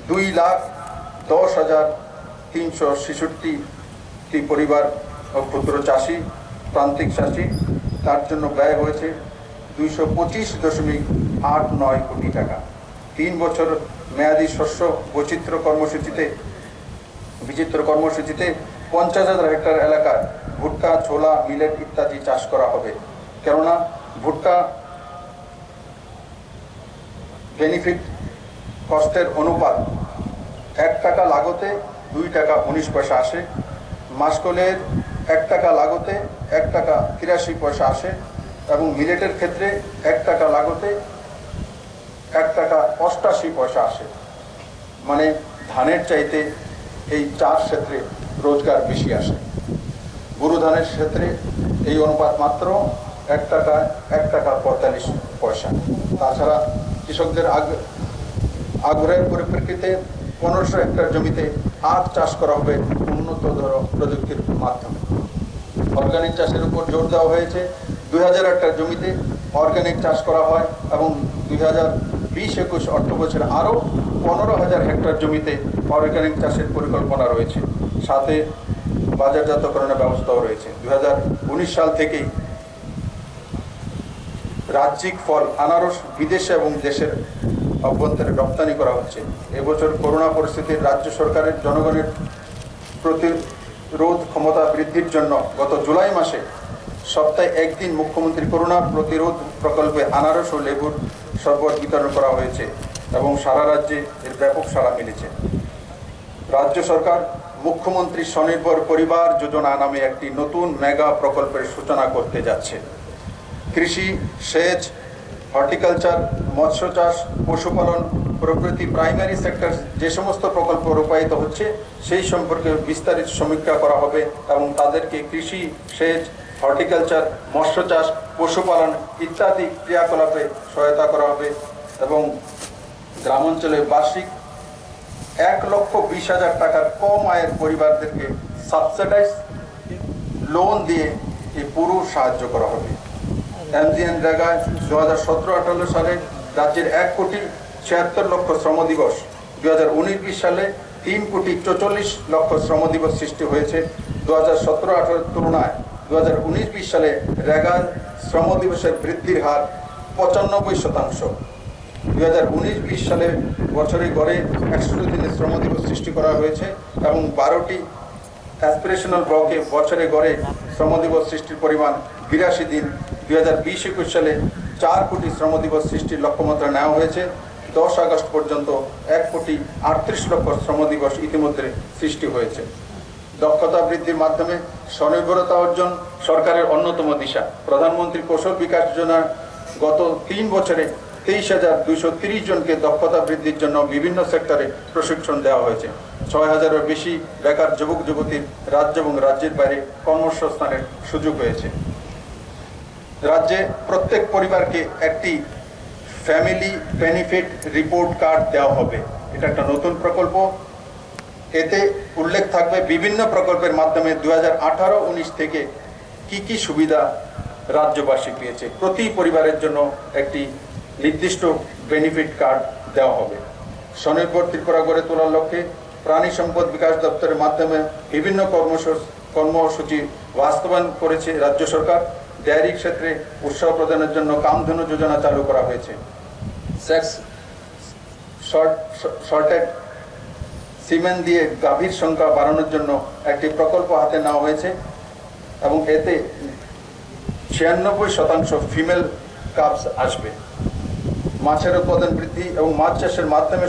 Speaker 6: 2,10,366টি পরিবার ও ক্ষুদ্র চাষি, প্রান্তিক চাষি। তার জন্য ব্যয় হয়েছে 225.89 কোটি টাকা। 3 বছর মেয়াদী শস্য বিচিত্র কর্মসূচিতে 50,000 হেক্টর এলাকায় ভুট্টা, ছোলা, মিলেট ইত্যাদি চাষ করা হবে। কেননা ভুট্টা বেনিফিট কস্টের অনুপাত 1 টাকা লাগতে 2 টাকা 19 পয়সা আসে। মাসকলের 1 টাকা লাগতে 1 টাকা 83 পয়সা আসে এবং মিলেটের ক্ষেত্রে 1 টাকা লাগতে 1 টাকা 88 পয়সা আসে। মানে ধানের চাইতে এই চাষ ক্ষেত্রে রোজগার বেশি আসে। গুরু ধানের ক্ষেত্রে এই অনুপাত মাত্র 1 টাকা 1 টাকা 45 পয়সা। তাছাড়া কৃষকদের আগ্রহের পরিপ্রেক্ষিতে 1500 হেক্টর জমিতে আখ চাষ করা হবে উন্নততর প্রযুক্তির মাধ্যমে। অর্গানিক চাষের উপর জোর দেওয়া হয়েছে। 2000 হেক্টর জমিতে অর্গানিক চাষ করা হয় এবং 2020-21 অর্থ বছরে আরও 15,000 হেক্টর জমিতে অর্গানিক চাষের পরিকল্পনা রয়েছে। সাথে বাজারজাতকরণের ব্যবস্থাও রয়েছে। 2019 সাল থেকেই রাজ্যিক ফল আনারস বিদেশে এবং দেশের অভ্যন্তরে রপ্তানি করা হচ্ছে। এবছর করোনা পরিস্থিতির রাজ্য সরকারের জনগণের প্রতিরোধ ক্ষমতা বৃদ্ধির জন্য গত জুলাই মাসে সপ্তাহে একদিন মুখ্যমন্ত্রী করোনা প্রতিরোধ প্রকল্পে আনারস ও লেবুর শরবত বিতরণ করা হয়েছে এবং সারা রাজ্যে এর ব্যাপক সাড়া মিলেছে। রাজ্য সরকার মুখ্যমন্ত্রী স্বনির্ভর পরিবার যোজনা নামে একটি নতুন মেগা প্রকল্পের সূচনা করতে যাচ্ছে। কৃষি, সেচ, হর্টিকালচার, মৎস্য চাষ, পশুপালন প্রভৃতি প্রাইমারি সেক্টর যে সমস্ত প্রকল্প রূপায়িত হচ্ছে সেই সম্পর্কে বিস্তারিত সমীক্ষা করা হবে এবং তাদেরকে কৃষি, সেচ, হর্টিকালচার, মৎস্য চাষ, পশুপালন ইত্যাদি ক্রিয়াকলাপে সহায়তা করা হবে এবং গ্রামাঞ্চলে বার্ষিক 1,20,000 টাকার কম আয়ের পরিবারদেরকে সাবসিডাইজ লোন দিয়ে এই পুরো সাহায্য করা হবে। MGNREGA 2017-18 সালে রাজ্যের 1,76,00,000 শ্রম দিবস, 2019-20 সালে 3,44,00,000 শ্রম দিবস সৃষ্টি হয়েছে। 2017-18 তুলনায় 2019-20 সালে রেগা শ্রম দিবসের বৃদ্ধির হার 95%। 2019-20 সালে বছরে গড়ে 100 দিনের শ্রম দিবস সৃষ্টি করা হয়েছে এবং 12টি অ্যাসপিরেশনাল ব্লকে বছরে গড়ে শ্রম দিবস সৃষ্টির পরিমাণ 82 দিন। 2020-21 সালে 4 কোটি শ্রম দিবস সৃষ্টির লক্ষ্যমাত্রা নেওয়া হয়েছে। 10 আগস্ট পর্যন্ত 1,38,00,000 শ্রম দিবস ইতিমধ্যে সৃষ্টি হয়েছে। দক্ষতা বৃদ্ধির মাধ্যমে স্বনির্ভরতা অর্জন সরকারের অন্যতম দিশা। প্রধানমন্ত্রী কৌশল বিকাশ যোজনার গত 3 বছরে 23,230 জনকে দক্ষতা বৃদ্ধির জন্য বিভিন্ন সেক্টরে প্রশিক্ষণ দেওয়া হয়েছে। 6,000-এর বেশি বেকার যুবক যুবতীর রাজ্য এবং রাজ্যের বাইরে কর্মসংস্থানের সুযোগ হয়েছে। রাজ্যে প্রত্যেক পরিবারকে একটি ফ্যামিলি বেনিফিট রিপোর্ট কার্ড দেওয়া হবে। এটা একটা নতুন প্রকল্প। এতে উল্লেখ থাকবে বিভিন্ন প্রকল্পের মাধ্যমে 2018-19 থেকে কি সুবিধা রাজ্যবাসী পেয়েছে। প্রতি পরিবারের জন্য একটি নির্দিষ্ট বেনিফিট কার্ড দেওয়া হবে। স্বনির্ভর ত্রিপুরা গড়ে তোলার লক্ষ্যে প্রাণী সম্পদ বিকাশ দপ্তরের মাধ্যমে বিভিন্ন কর্মসূচি বাস্তবায়ন করেছে রাজ্য সরকার। ডেয়ারি ক্ষেত্রে উৎসাহ প্রদানের জন্য কামধেনু যোজনা চালু করা হয়েছে। সেক্স শর্টেড সিমেন্ট দিয়ে গাভীর সংখ্যা বাড়ানোর জন্য একটি প্রকল্প হাতে নেওয়া হয়েছে এবং এতে 96% ফিমেল কাপস আসবে। মাছের উৎপাদন বৃদ্ধি এবং মাছ চাষের মাধ্যমে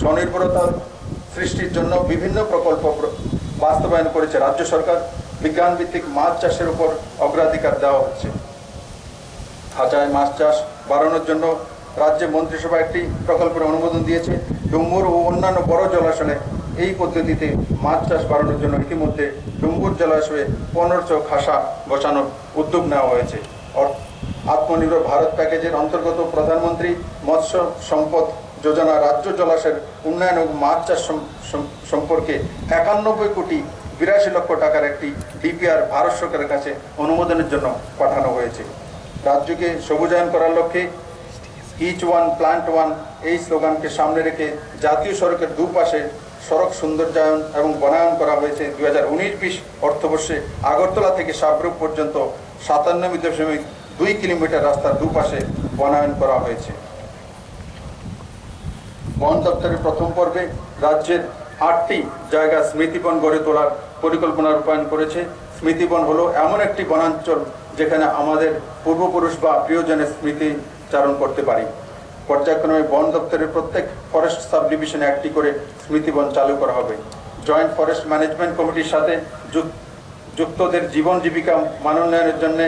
Speaker 6: স্বনির্ভরতা সৃষ্টির জন্য বিভিন্ন প্রকল্প বাস্তবায়ন করেছে রাজ্য সরকার। বিজ্ঞান ভিত্তিক মাছ চাষের উপর অগ্রাধিকার দেওয়া হচ্ছে। খাঁচায় মাছ চাষ বাড়ানোর জন্য রাজ্যে মন্ত্রিসভা একটি প্রকল্পের অনুমোদন দিয়েছে। ডুম্বুর ও অন্যান্য বড় জলাশয়ে এই পদ্ধতিতে মাছ চাষ বাড়ানোর জন্য ইতিমধ্যে ডুম্বুর জলাশয়ে 1500 খাসা বসানোর উদ্যোগ নেওয়া হয়েছে। আত্মনির্ভর ভারত প্যাকেজের অন্তর্গত প্রধানমন্ত্রী মৎস্য সম্পদ যোজনা রাজ্য জলাশয়ের উন্নয়ন ও মাছ চাষ সম্পর্কে 91,82,00,000 টাকার একটি ডিপিআর ভারত সরকারের কাছে অনুমোদনের জন্য পাঠানো হয়েছে। রাজ্যকে সবুজায়ন করার লক্ষ্যে ইচ ওয়ান প্ল্যান্ট ওয়ান এই স্লোগানকে সামনে রেখে জাতীয় সড়কের দুপাশে সড়ক সৌন্দর্যায়ন এবং বনায়ন করা হয়েছে। 2019-20 অর্থবর্ষে আগরতলা থেকে সাবরুম পর্যন্ত 97.2 কিলোমিটার রাস্তার দুপাশে বনায়ন করা হয়েছে। বন দপ্তরের প্রথম পর্বে রাজ্যের 8টি জায়গা স্মৃতিবন গড়ে তোলার পরিকল্পনা রূপায়ণ করেছে। স্মৃতিবন হলো এমন একটি বনাঞ্চল যেখানে আমাদের পূর্বপুরুষ বা প্রিয়জনের স্মৃতিচারণ করতে পারি। পর্যায়ক্রমে বন দপ্তরের প্রত্যেক ফরেস্ট সাব ডিভিশনে একটি করে স্মৃতিবন চালু করা হবে। জয়েন্ট ফরেস্ট ম্যানেজমেন্ট কমিটির সাথে যুক্তদের জীবন জীবিকা মানোন্নয়নের জন্য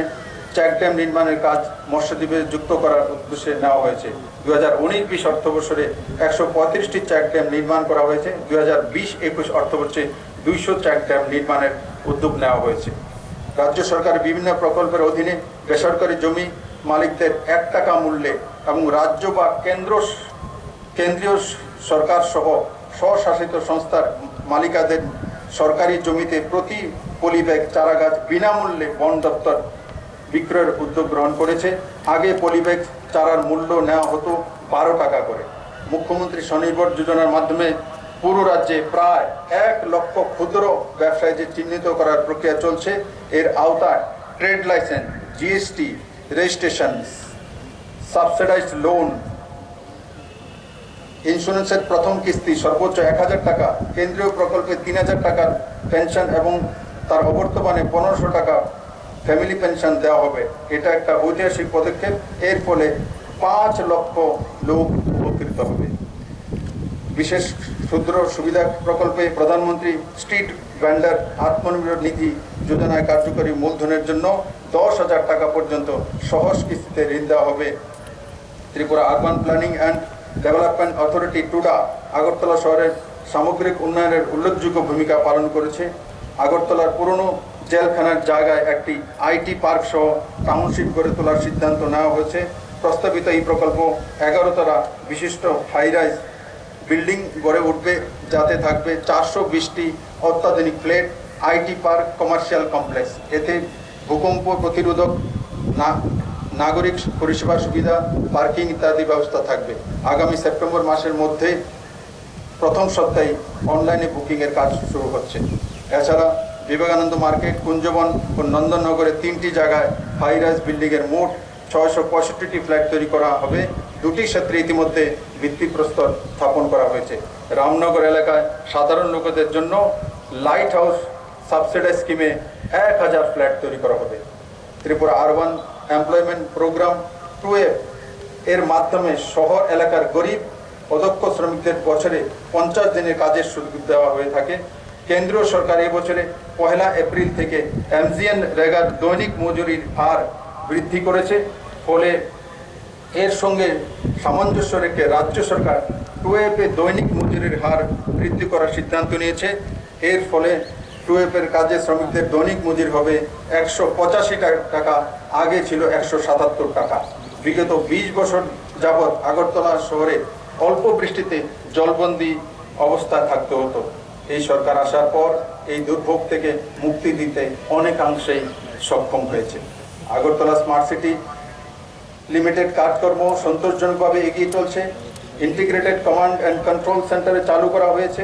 Speaker 6: চেকড্যাম নির্মাণের কাজ মৎস্যদ্বীপে যুক্ত করার উদ্দেশ্যে নেওয়া হয়েছে। 2019-20 অর্থবর্ষে 135টি চেকড্যাম নির্মাণ করা হয়েছে। 2020-21 অর্থবর্ষে 200 চেকড্যাম নির্মাণের উদ্যোগ নেওয়া হয়েছে। রাজ্য সরকারের বিভিন্ন প্রকল্পের অধীনে বেসরকারি জমি মালিকদের 1 টাকা মূল্যে এবং রাজ্য বা কেন্দ্রীয় সরকার সহ স্বশাসিত সংস্থার মালিকাদের সরকারি জমিতে প্রতি পলি ব্যাগ চারা গাছ বিনামূল্যে বন দপ্তর বিক্রয়ের উদ্যোগ গ্রহণ করেছে। আগে পলি ব্যাগ চারার মূল্য নেওয়া হতো 12 টাকা করে। মুখ্যমন্ত্রী স্বনির্ভর যোজনার মাধ্যমে পুরো রাজ্যে প্রায় 1 লক্ষ ক্ষুদ্র ব্যবসায়ীদের চিহ্নিত করার প্রক্রিয়া চলছে। এর আওতায় trade licence, GST, registration, subsidised loan, ইন্স্যুরেন্সের প্রথম কিস্তি সর্বোচ্চ 1000 টাকা, কেন্দ্রীয় প্রকল্পে 3000 টাকার পেনশন এবং তার অবর্তমানে 1500 টাকা ফ্যামিলি পেনশন দেওয়া হবে। এটা একটা ঐতিহাসিক পদক্ষেপ। এর ফলে 5 লক্ষ লোক উপকৃত হবে। বিশেষ ক্ষুদ্র সুবিধা প্রকল্পে প্রধানমন্ত্রী স্ট্রিট ভেন্ডার আত্মনির্ভর নিধি যোজনায় কার্যকরী মূলধনের জন্য 10,000 টাকা পর্যন্ত সহজ কিস্তিতে ঋণ দেওয়া হবে। Tripura urban planning and development authority TUDA Agartala শহরের সামগ্রিক উন্নয়নের উল্লেখযোগ্য ভূমিকা পালন করেছে। আগরতলার পুরনো জেলখানার জায়গায় একটি আইটি পার্ক সহ টাউনশিপ গড়ে তোলার সিদ্ধান্ত নেওয়া হয়েছে। প্রস্তাবিত এই প্রকল্প 11 তলা বিশিষ্ট হাইরাইজ বিল্ডিং গড়ে উঠবে, যাতে থাকবে 420টি অত্যাধুনিক flat, IT park, commercial complex. এতে ভূকম্প প্রতিরোধক নাগরিক পরিষেবা সুবিধা, পার্কিং ইত্যাদি ব্যবস্থা থাকবে। আগামী সেপ্টেম্বর মাসের মধ্যে প্রথম সপ্তাহে অনলাইনে বুকিংয়ের কাজ শুরু হচ্ছে। এছাড়া বিবেকানন্দ মার্কেট, কুঞ্জবন ও নন্দননগরে 3টি জায়গায় হাইরাইজ বিল্ডিংয়ের মোট 665টি ফ্ল্যাট তৈরি করা হবে। 2টি ক্ষেত্রে ইতিমধ্যে ভিত্তিপ্রস্তর স্থাপন করা হয়েছে। রামনগর এলাকায় সাধারণ লোকেদের জন্য লাইট হাউস সাবসিডাইজ স্কিমে 1000 ফ্ল্যাট তৈরি করা হবে। Tripura urban employment programme 2F এর মাধ্যমে শহর এলাকার গরিব অদক্ষ শ্রমিকদের বছরে 50 দিনের কাজের সুযোগ দেওয়া হয়ে থাকে। কেন্দ্রীয় সরকার এবছরে 1 এপ্রিল থেকে এমজিএন রেগার দৈনিক মজুরির হার বৃদ্ধি করেছে। ফলে এর সঙ্গে সামঞ্জস্য রেখে রাজ্য সরকার 2F এ দৈনিক মজুরির হার বৃদ্ধি করার সিদ্ধান্ত নিয়েছে। এর ফলে 2F এর কাজে শ্রমিকদের দৈনিক মজুরি হবে 185 টাকা, আগে ছিল 177 টাকা। বিগত 20 বছর যাবৎ আগরতলা শহরে অল্প বৃষ্টিতে জলবন্দী অবস্থায় থাকতে হতো। এই সরকার আসার পর এই দুর্ভোগ থেকে মুক্তি দিতে অনেকাংশেই সক্ষম হয়েছে। আগরতলা স্মার্ট সিটি লিমিটেড কাজকর্ম সন্তোষজনকভাবে এগিয়ে চলছে। ইন্টিগ্রেটেড কমান্ড অ্যান্ড কন্ট্রোল সেন্টারে চালু করা হয়েছে।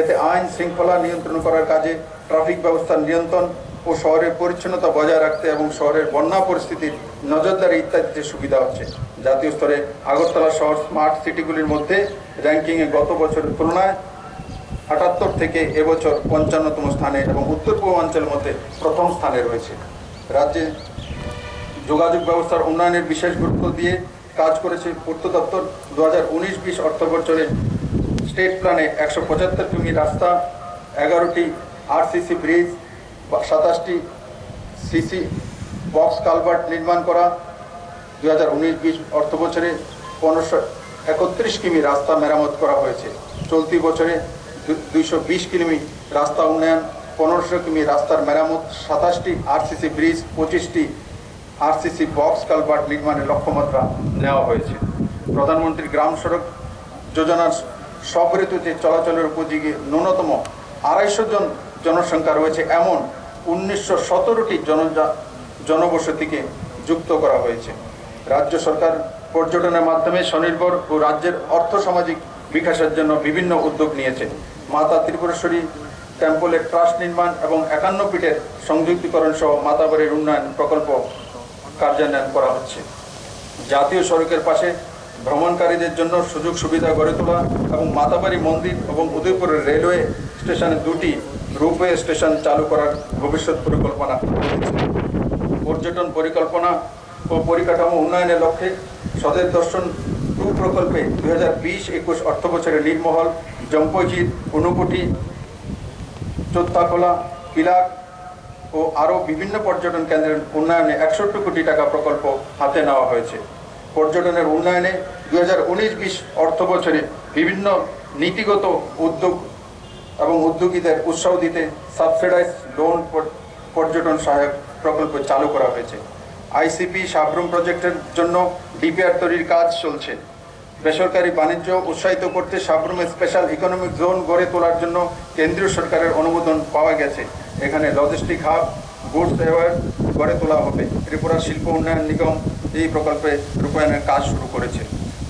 Speaker 6: এতে আইন শৃঙ্খলা নিয়ন্ত্রণ করার কাজে ট্রাফিক ব্যবস্থার নিয়ন্ত্রণ ও শহরের পরিচ্ছন্নতা বজায় রাখতে এবং শহরের বন্যা পরিস্থিতির নজরদারি ইত্যাদিতে সুবিধা হচ্ছে। জাতীয় স্তরে আগরতলা শহর স্মার্ট সিটিগুলির মধ্যে র্যাঙ্কিংয়ে গত বছরের তুলনায় 78 থেকে এবছর 55তম স্থানে এবং উত্তর পূর্বাঞ্চলের মধ্যে প্রথম স্থানে রয়েছে। রাজ্যে যোগাযোগ ব্যবস্থার উন্নয়নের বিশেষ গুরুত্ব দিয়ে কাজ করেছে পূর্ত দপ্তর। 2019-20 অর্থ বছরে স্টেট প্ল্যানে 175 কিমি রাস্তা, 11টি আরসিসি ব্রিজ, 27টি সিসি বক্স কালভার্ট নির্মাণ করা। 2019-20 অর্থ বছরে 1531 কিমি রাস্তা মেরামত করা হয়েছে। চলতি বছরে 220 কিমি রাস্তা উন্নয়ন, 1500 কিমি রাস্তার মেরামত, 27টি আরসিসি ব্রিজ, 25টি আরসিসি বক্স কালভার্ট নির্মাণের লক্ষ্যমাত্রা নেওয়া হয়েছে। প্রধানমন্ত্রী গ্রাম সড়ক যোজনার সব ঋতুতে চলাচলের উপযোগী ন্যূনতম 250 জনসংখ্যা রয়েছে এমন 1917টি জনবসতিকে যুক্ত করা হয়েছে। রাজ্য সরকার পর্যটনের মাধ্যমে স্বনির্ভর ও রাজ্যের অর্থসামাজিক বিকাশের জন্য বিভিন্ন উদ্যোগ নিয়েছে। মাতা ত্রিপুরেশ্বরী টেম্পলের ট্রাস্ট নির্মাণ এবং 51 পীঠের সংযুক্তিকরণ সহ মাতাবাড়ির উন্নয়ন প্রকল্প কার্যান্বয়ন করা হচ্ছে। জাতীয় সড়কের পাশে ভ্রমণকারীদের জন্য সুযোগ সুবিধা গড়ে তোলা এবং মাতাবাড়ি মন্দির এবং উদয়পুরের রেলওয়ে স্টেশনে 2টি রূপওয়ে স্টেশন চালু করার ভবিষ্যৎ পরিকল্পনা রয়েছে। পর্যটন পরিকল্পনা ও পরিকাঠামো উন্নয়নের লক্ষ্যে স্বদেশ দর্শন 2 প্রকল্পে 2020-21 অর্থ বছরে নীলমহল, জম্পজির, ঊনকোটি, চোত্তাখোলা, পিলাক ও আরও বিভিন্ন পর্যটন কেন্দ্রের উন্নয়নে 61 কোটি টাকা প্রকল্প হাতে নেওয়া হয়েছে। পর্যটনের উন্নয়নে 2019-20 অর্থ বছরে বিভিন্ন নীতিগত উদ্যোগ এবং উদ্যোগীদের উৎসাহ দিতে সাবসিডাইজ লোন পর্যটন সহায়ক প্রকল্প চালু করা হয়েছে। আইসিপি সাবরুম প্রজেক্টের জন্য ডিপিআর তৈরির কাজ চলছে। বেসরকারি বাণিজ্য উৎসাহিত করতে সাবরুমে স্পেশাল ইকোনমিক জোন গড়ে তোলার জন্য কেন্দ্রীয় সরকারের অনুমোদন পাওয়া গেছে। এখানে লজিস্টিক হাব, গুডস এয়ারওয়ে গড়ে তোলা হবে। ত্রিপুরা শিল্প উন্নয়ন নিগম এই প্রকল্পে রূপায়ণের কাজ শুরু করেছে।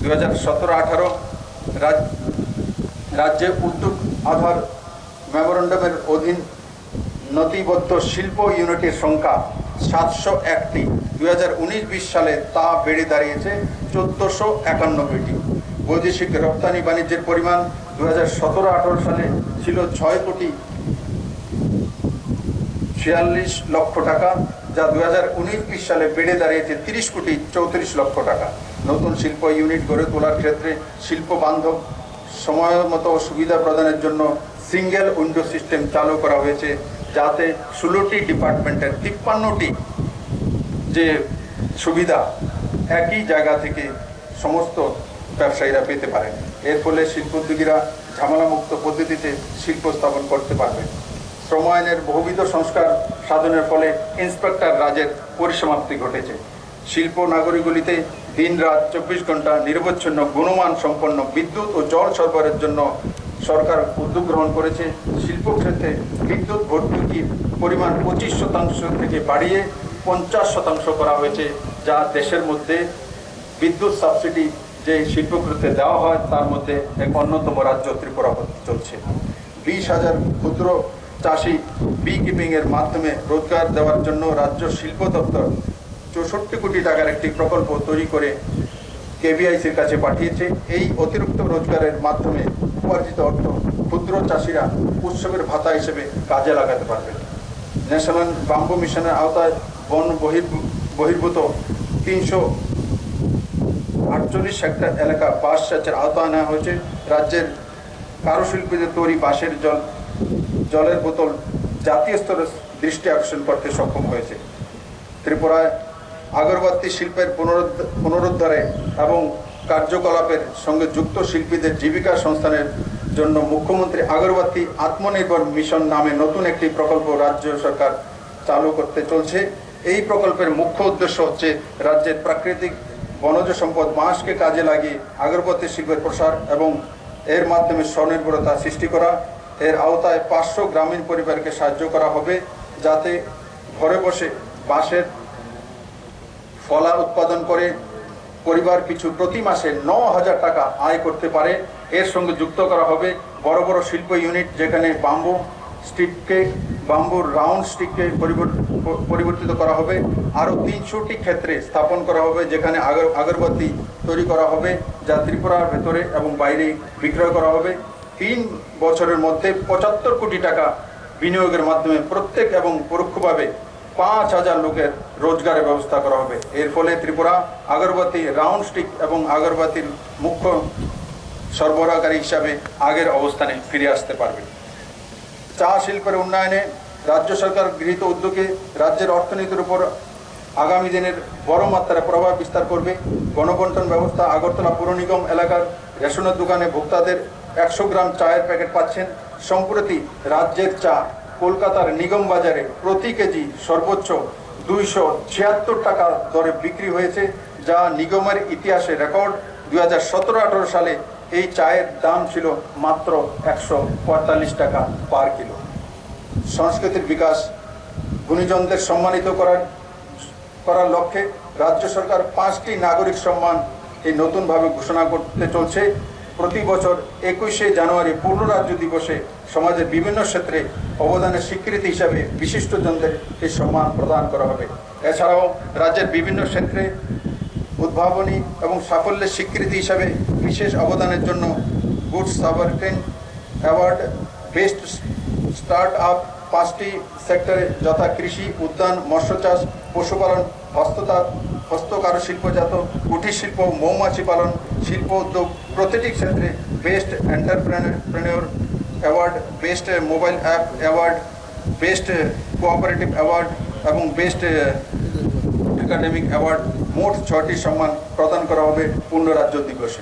Speaker 6: 2017-18 রাজ্যে উদ্যোগ আধার মেমোরেন্ডামের অধীন নথিবদ্ধ শিল্প ইউনিটের সংখ্যা 701টি। 2019-20 সালে তা বেড়ে দাঁড়িয়েছে 1491টি। বৈদেশিক রপ্তানি বাণিজ্যের পরিমাণ 2017-18 সালে ছিল 6,46 লক্ষ টাকা, যা 2019-20 সালে বেড়ে দাঁড়িয়েছে 30,34 লক্ষ টাকা। নতুন শিল্প ইউনিট গড়ে তোলার ক্ষেত্রে শিল্প বান্ধব সময়মতো সুবিধা প্রদানের জন্য সিঙ্গেল উইন্ডো সিস্টেম চালু করা হয়েছে, যাতে 16টি ডিপার্টমেন্টের 53টি যে সুবিধা একই জায়গা থেকে সমস্ত ব্যবসায়ীরা পেতে পারেন। এর ফলে শিল্পোদ্যোগীরা ঝামেলামুক্ত পদ্ধতিতে শিল্প স্থাপন করতে পারবেন। শ্রম আইনের বহুবিধ সংস্কার সাধনের ফলে ইন্সপেক্টর রাজের পরিসমাপ্তি ঘটেছে। শিল্প নগরীগুলিতে দিন-রাত 24 ঘন্টা নিরবচ্ছিন্ন গুণমান সম্পন্ন বিদ্যুৎ ও জল সরবরাহের জন্য সরকার উদ্যোগ গ্রহণ করেছে। শিল্পক্ষেত্রে বিদ্যুৎ ভর্তুকির পরিমাণ 25% থেকে বাড়িয়ে 50% করা হয়েছে, যা দেশের মধ্যে বিদ্যুৎ সাবসিডি যে শিল্পক্ষেত্রে দেওয়া হয় তার মধ্যে এক অন্যতম রাজ্য ত্রিপুরা চলছে। 20,000 ক্ষুদ্র চাষি বি কিপিংয়ের মাধ্যমে রোজগার দেওয়ার জন্য রাজ্য শিল্প দপ্তর 64 কোটি টাকার একটি প্রকল্প তৈরি করে কেভিআইসির কাছে পাঠিয়েছে। এই অতিরিক্ত রোজগারের মাধ্যমে উপার্জিত অর্থ ক্ষুদ্র চাষিরা উৎসবের ভাতা হিসেবে কাজে লাগাতে পারবেন। ন্যাশনাল বাম্বু মিশনের আওতায় বন বহির্ভূত 348 হেক্টর এলাকা বাঁশ চাষের আওতায় নেওয়া হয়েছে। রাজ্যের কারুশিল্পীদের তৈরি বাঁশের জলের বোতল জাতীয় স্তরে দৃষ্টি আকর্ষণ করতে সক্ষম হয়েছে। ত্রিপুরায় আগরবাতি শিল্পের পুনরুদ্ধারে এবং কার্যকলাপের সঙ্গে যুক্ত শিল্পীদের জীবিকা সংস্থানের জন্য মুখ্যমন্ত্রী আগরবাতি আত্মনির্ভর মিশন নামে নতুন একটি প্রকল্প রাজ্য সরকার চালু করতে চলছে। এই প্রকল্পের মুখ্য উদ্দেশ্য হচ্ছে রাজ্যের প্রাকৃতিক বনজ সম্পদ বাঁশকে কাজে লাগিয়ে আগরবাতি শিল্পের প্রসার এবং এর মাধ্যমে স্বনির্ভরতা সৃষ্টি করা। এর আওতায় 500 গ্রামীণ পরিবারকে সাহায্য করা হবে, যাতে ঘরে বসে বাঁশের ফলা উৎপাদন করে পরিবার পিছু প্রতি মাসে 9,000 টাকা আয় করতে পারে। এর সঙ্গে যুক্ত করা হবে বড় বড় শিল্প ইউনিট, যেখানে বাম্বুর রাউন্ড স্টিককে পরিবর্তিত করা হবে। আরও 300টি ক্ষেত্রে স্থাপন করা হবে, যেখানে আগরবাতি তৈরি করা হবে, যা ত্রিপুরার ভেতরে এবং বাইরে বিক্রয় করা হবে। 3 বছরের মধ্যে 75 কোটি টাকা বিনিয়োগের মাধ্যমে প্রত্যেক এবং পরোক্ষভাবে 5,000 লোকের রোজগারের ব্যবস্থা করা হবে। এর ফলে ত্রিপুরা আগরবাতি রাউন্ড স্টিক এবং আগরবাতির মুখ্য সরবরাহকারী হিসাবে আগের অবস্থানে ফিরে আসতে পারবে। চা শিল্পের উন্নয়নে রাজ্য সরকার গৃহীত উদ্যোগে রাজ্যের অর্থনীতির উপর আগামী দিনের বড় মাত্রায় প্রভাব বিস্তার করবে। গণবন্টন ব্যবস্থা আগরতলা পুর নিগম এলাকার রেশনের দোকানে ভোক্তাদের 100 গ্রাম চায়ের প্যাকেট পাচ্ছেন। সম্প্রতি রাজ্যের চা কলকাতার নিগম বাজারে প্রতি কেজি সর্বোচ্চ 276 টাকা দরে বিক্রি হয়েছে, যা নিগমের ইতিহাসে রেকর্ড। 2017-18 সালে এই চায়ের দাম ছিল মাত্র 145 টাকা পার কিলো। সংস্কৃতির বিকাশ, গুণীজনদের সম্মানিত করার লক্ষ্যে রাজ্য সরকার 5টি নাগরিক সম্মান এই নতুনভাবে ঘোষণা করতে চলছে। প্রতি বছর 21শে জানুয়ারি পূর্ণ রাজ্য দিবসে সমাজের বিভিন্ন ক্ষেত্রে অবদানের স্বীকৃতি হিসাবে বিশিষ্টজনদের এই সম্মান প্রদান করা হবে। এছাড়াও রাজ্যের বিভিন্ন ক্ষেত্রে উদ্ভাবনী এবং সাফল্যের স্বীকৃতি হিসাবে বিশেষ অবদানের জন্য গুড সাবারটেন অ্যাওয়ার্ড, বেস্ট স্টার্ট আপ 5টি সেক্টরে যথা কৃষি, উদ্যান, মৎস্য চাষ, পশুপালন, হস্তকারুশিল্পজাত, কুটির শিল্প, মৌমাছি পালন, শিল্প উদ্যোগ প্রতিটি ক্ষেত্রে best entrepreneur award, best mobile app award, best cooperative award এবং বেস্ট একাডেমিক অ্যাওয়ার্ড, মোট 6টি সম্মান প্রদান করা হবে পূর্ণ রাজ্য দিবসে।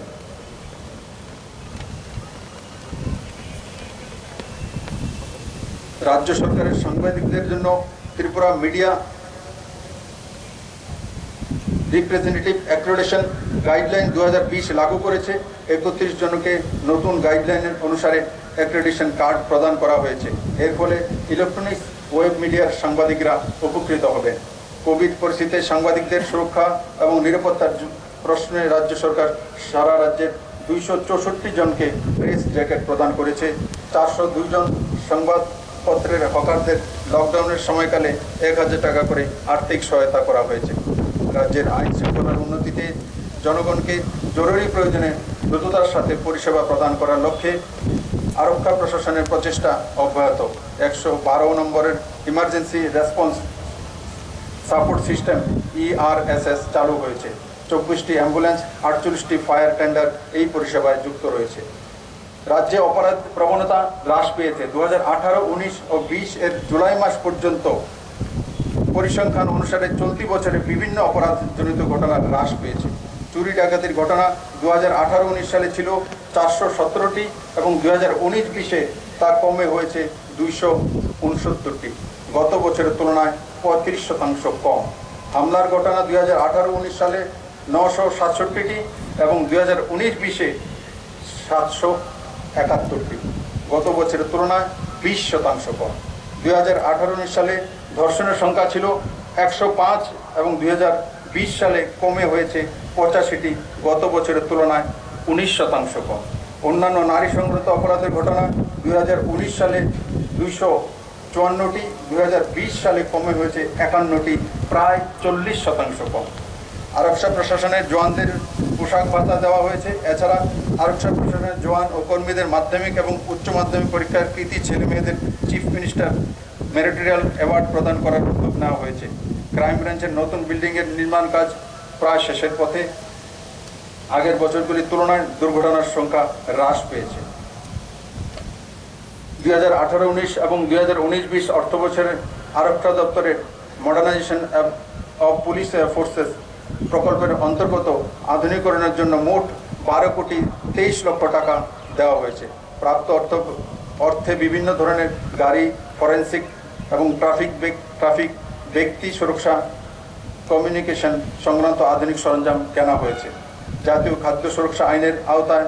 Speaker 6: রাজ্য সরকারের সাংবাদিকদের জন্য Tripura media representative accreditation guideline 2020 লাগু করেছে। 31 জনকে নতুন গাইডলাইনের অনুসারে অ্যাক্রেডিটেশন কার্ড প্রদান করা হয়েছে। এর ফলে ইলেকট্রনিক্স ওয়েব মিডিয়ার সাংবাদিকরা উপকৃত হবেন। কোভিড পরিস্থিতিতে সাংবাদিকদের সুরক্ষা এবং নিরাপত্তার প্রশ্নে রাজ্য সরকার সারা রাজ্যের 264 জনকে প্রেস জ্যাকেট প্রদান করেছে। 402 জন সংবাদপত্রের হকারদের লকডাউনের সময়কালে 1000 টাকা করে আর্থিক সহায়তা করা হয়েছে। রাজ্যের আইন শৃঙ্খলার উন্নতিতে জনগণকে জরুরি প্রয়োজনে দ্রুততার সাথে পরিষেবা প্রদান করার লক্ষ্যে আরক্ষা প্রশাসনের প্রচেষ্টা অব্যাহত। 112 নম্বরের emergency response support system ERSS চালু হয়েছে। 24টি অ্যাম্বুলেন্স, 48টি ফায়ার টেন্ডার এই পরিষেবায় যুক্ত রয়েছে। রাজ্যে অপরাধ প্রবণতা হ্রাস পেয়েছে। 2018, 19 ও 20 এর জুলাই মাস পর্যন্ত পরিসংখ্যান অনুসারে চলতি বছরে বিভিন্ন অপরাধজনিত ঘটনা হ্রাস পেয়েছে। চুরি ডাকাতির ঘটনা 2018-19 সালে ছিল 417টি এবং 2019-20-এ তা কমে হয়েছে 269টি, গত বছরের তুলনায় 35% কম। হামলার ঘটনা 2018-19 সালে 967টি এবং 2019-20-এ 771টি, গত বছরের তুলনায় 20% কম। 2018-19 সালে ধর্ষণের সংখ্যা ছিল 105 এবং 2020 সালে কমে হয়েছে 85টি, গত বছরের তুলনায় 19% কম। অন্যান্য নারী সংক্রান্ত অপরাধের ঘটনা 2019 সালে 254টি, 2020 সালে কমে হয়েছে 51টি, প্রায় 40% কম। আরক্ষা প্রশাসনের জওয়ানদের পোশাক ভাতা দেওয়া হয়েছে। এছাড়া আরক্ষা প্রশাসনের জওয়ান ও কর্মীদের মাধ্যমিক এবং উচ্চ মাধ্যমিক পরীক্ষার কৃতী ছেলে মেয়েদের চিফ মিনিস্টার মেরিটোরিয়াল অ্যাওয়ার্ড প্রদান করার উদ্যোগ নেওয়া হয়েছে। ক্রাইম ব্রাঞ্চের নতুন বিল্ডিংয়ের নির্মাণ কাজ প্রায় শেষের পথে। আগের বছরগুলির তুলনায় দুর্ঘটনার সংখ্যা হ্রাস পেয়েছে। 2018-19 এবং 2019-20 অর্থ বছরের আরক্ষা দপ্তরের মডার্নাইজেশন অফ পুলিশ ফোর্সেস প্রকল্পের অন্তর্গত আধুনিকরণের জন্য মোট 12 কোটি 23 লক্ষ টাকা দেওয়া হয়েছে। প্রাপ্ত অর্থে বিভিন্ন ধরনের গাড়ি, ফরেন্সিক এবং ট্রাফিক ব্যক্তি সুরক্ষা কমিউনিকেশন সংক্রান্ত আধুনিক সরঞ্জাম কেনা হয়েছে। জাতীয় খাদ্য সুরক্ষা আইনের আওতায়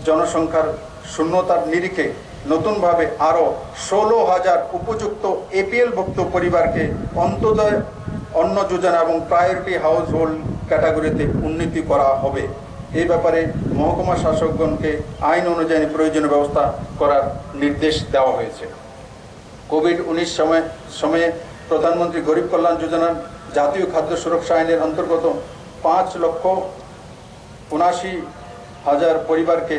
Speaker 6: জনসংখ্যার শূন্যতার নিরিখে নতুনভাবে আরও 16,000 উপযুক্ত APL-ভুক্ত পরিবারকে অন্তোদয় অন্ন যোজনা এবং প্রায়োরিটি হাউস হোল্ড ক্যাটাগরিতে উন্নীত করা হবে। এই ব্যাপারে মহকুমা শাসকগণকে আইন অনুযায়ী প্রয়োজনীয় ব্যবস্থা করার নির্দেশ দেওয়া হয়েছে। কোভিড-19 সময়ে প্রধানমন্ত্রী গরিব কল্যাণ যোজনার জাতীয় খাদ্য সুরক্ষা আইনের অন্তর্গত 5,79,000 পরিবারকে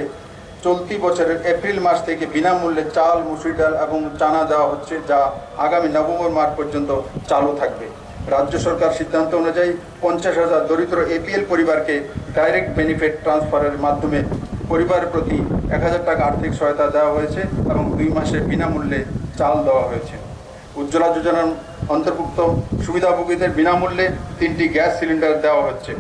Speaker 6: চলতি বছরের এপ্রিল মাস থেকে বিনামূল্যে চাল, মুসুরি ডাল এবং চানা দেওয়া হচ্ছে, যা আগামী নভেম্বর মাস পর্যন্ত চালু থাকবে। রাজ্য সরকার সিদ্ধান্ত অনুযায়ী 50,000 দরিদ্র APL পরিবারকে ডাইরেক্ট বেনিফিট ট্রান্সফারের মাধ্যমে পরিবারের প্রতি 1,000 টাকা আর্থিক সহায়তা দেওয়া হয়েছে এবং 2 মাসে বিনামূল্যে চাল দেওয়া হয়েছে। উজ্জ্বলা যোজনার অন্তর্ভুক্ত সুবিধাভোগীদের বিনামূল্যে 3টি গ্যাস সিলিন্ডার দেওয়া হচ্ছে।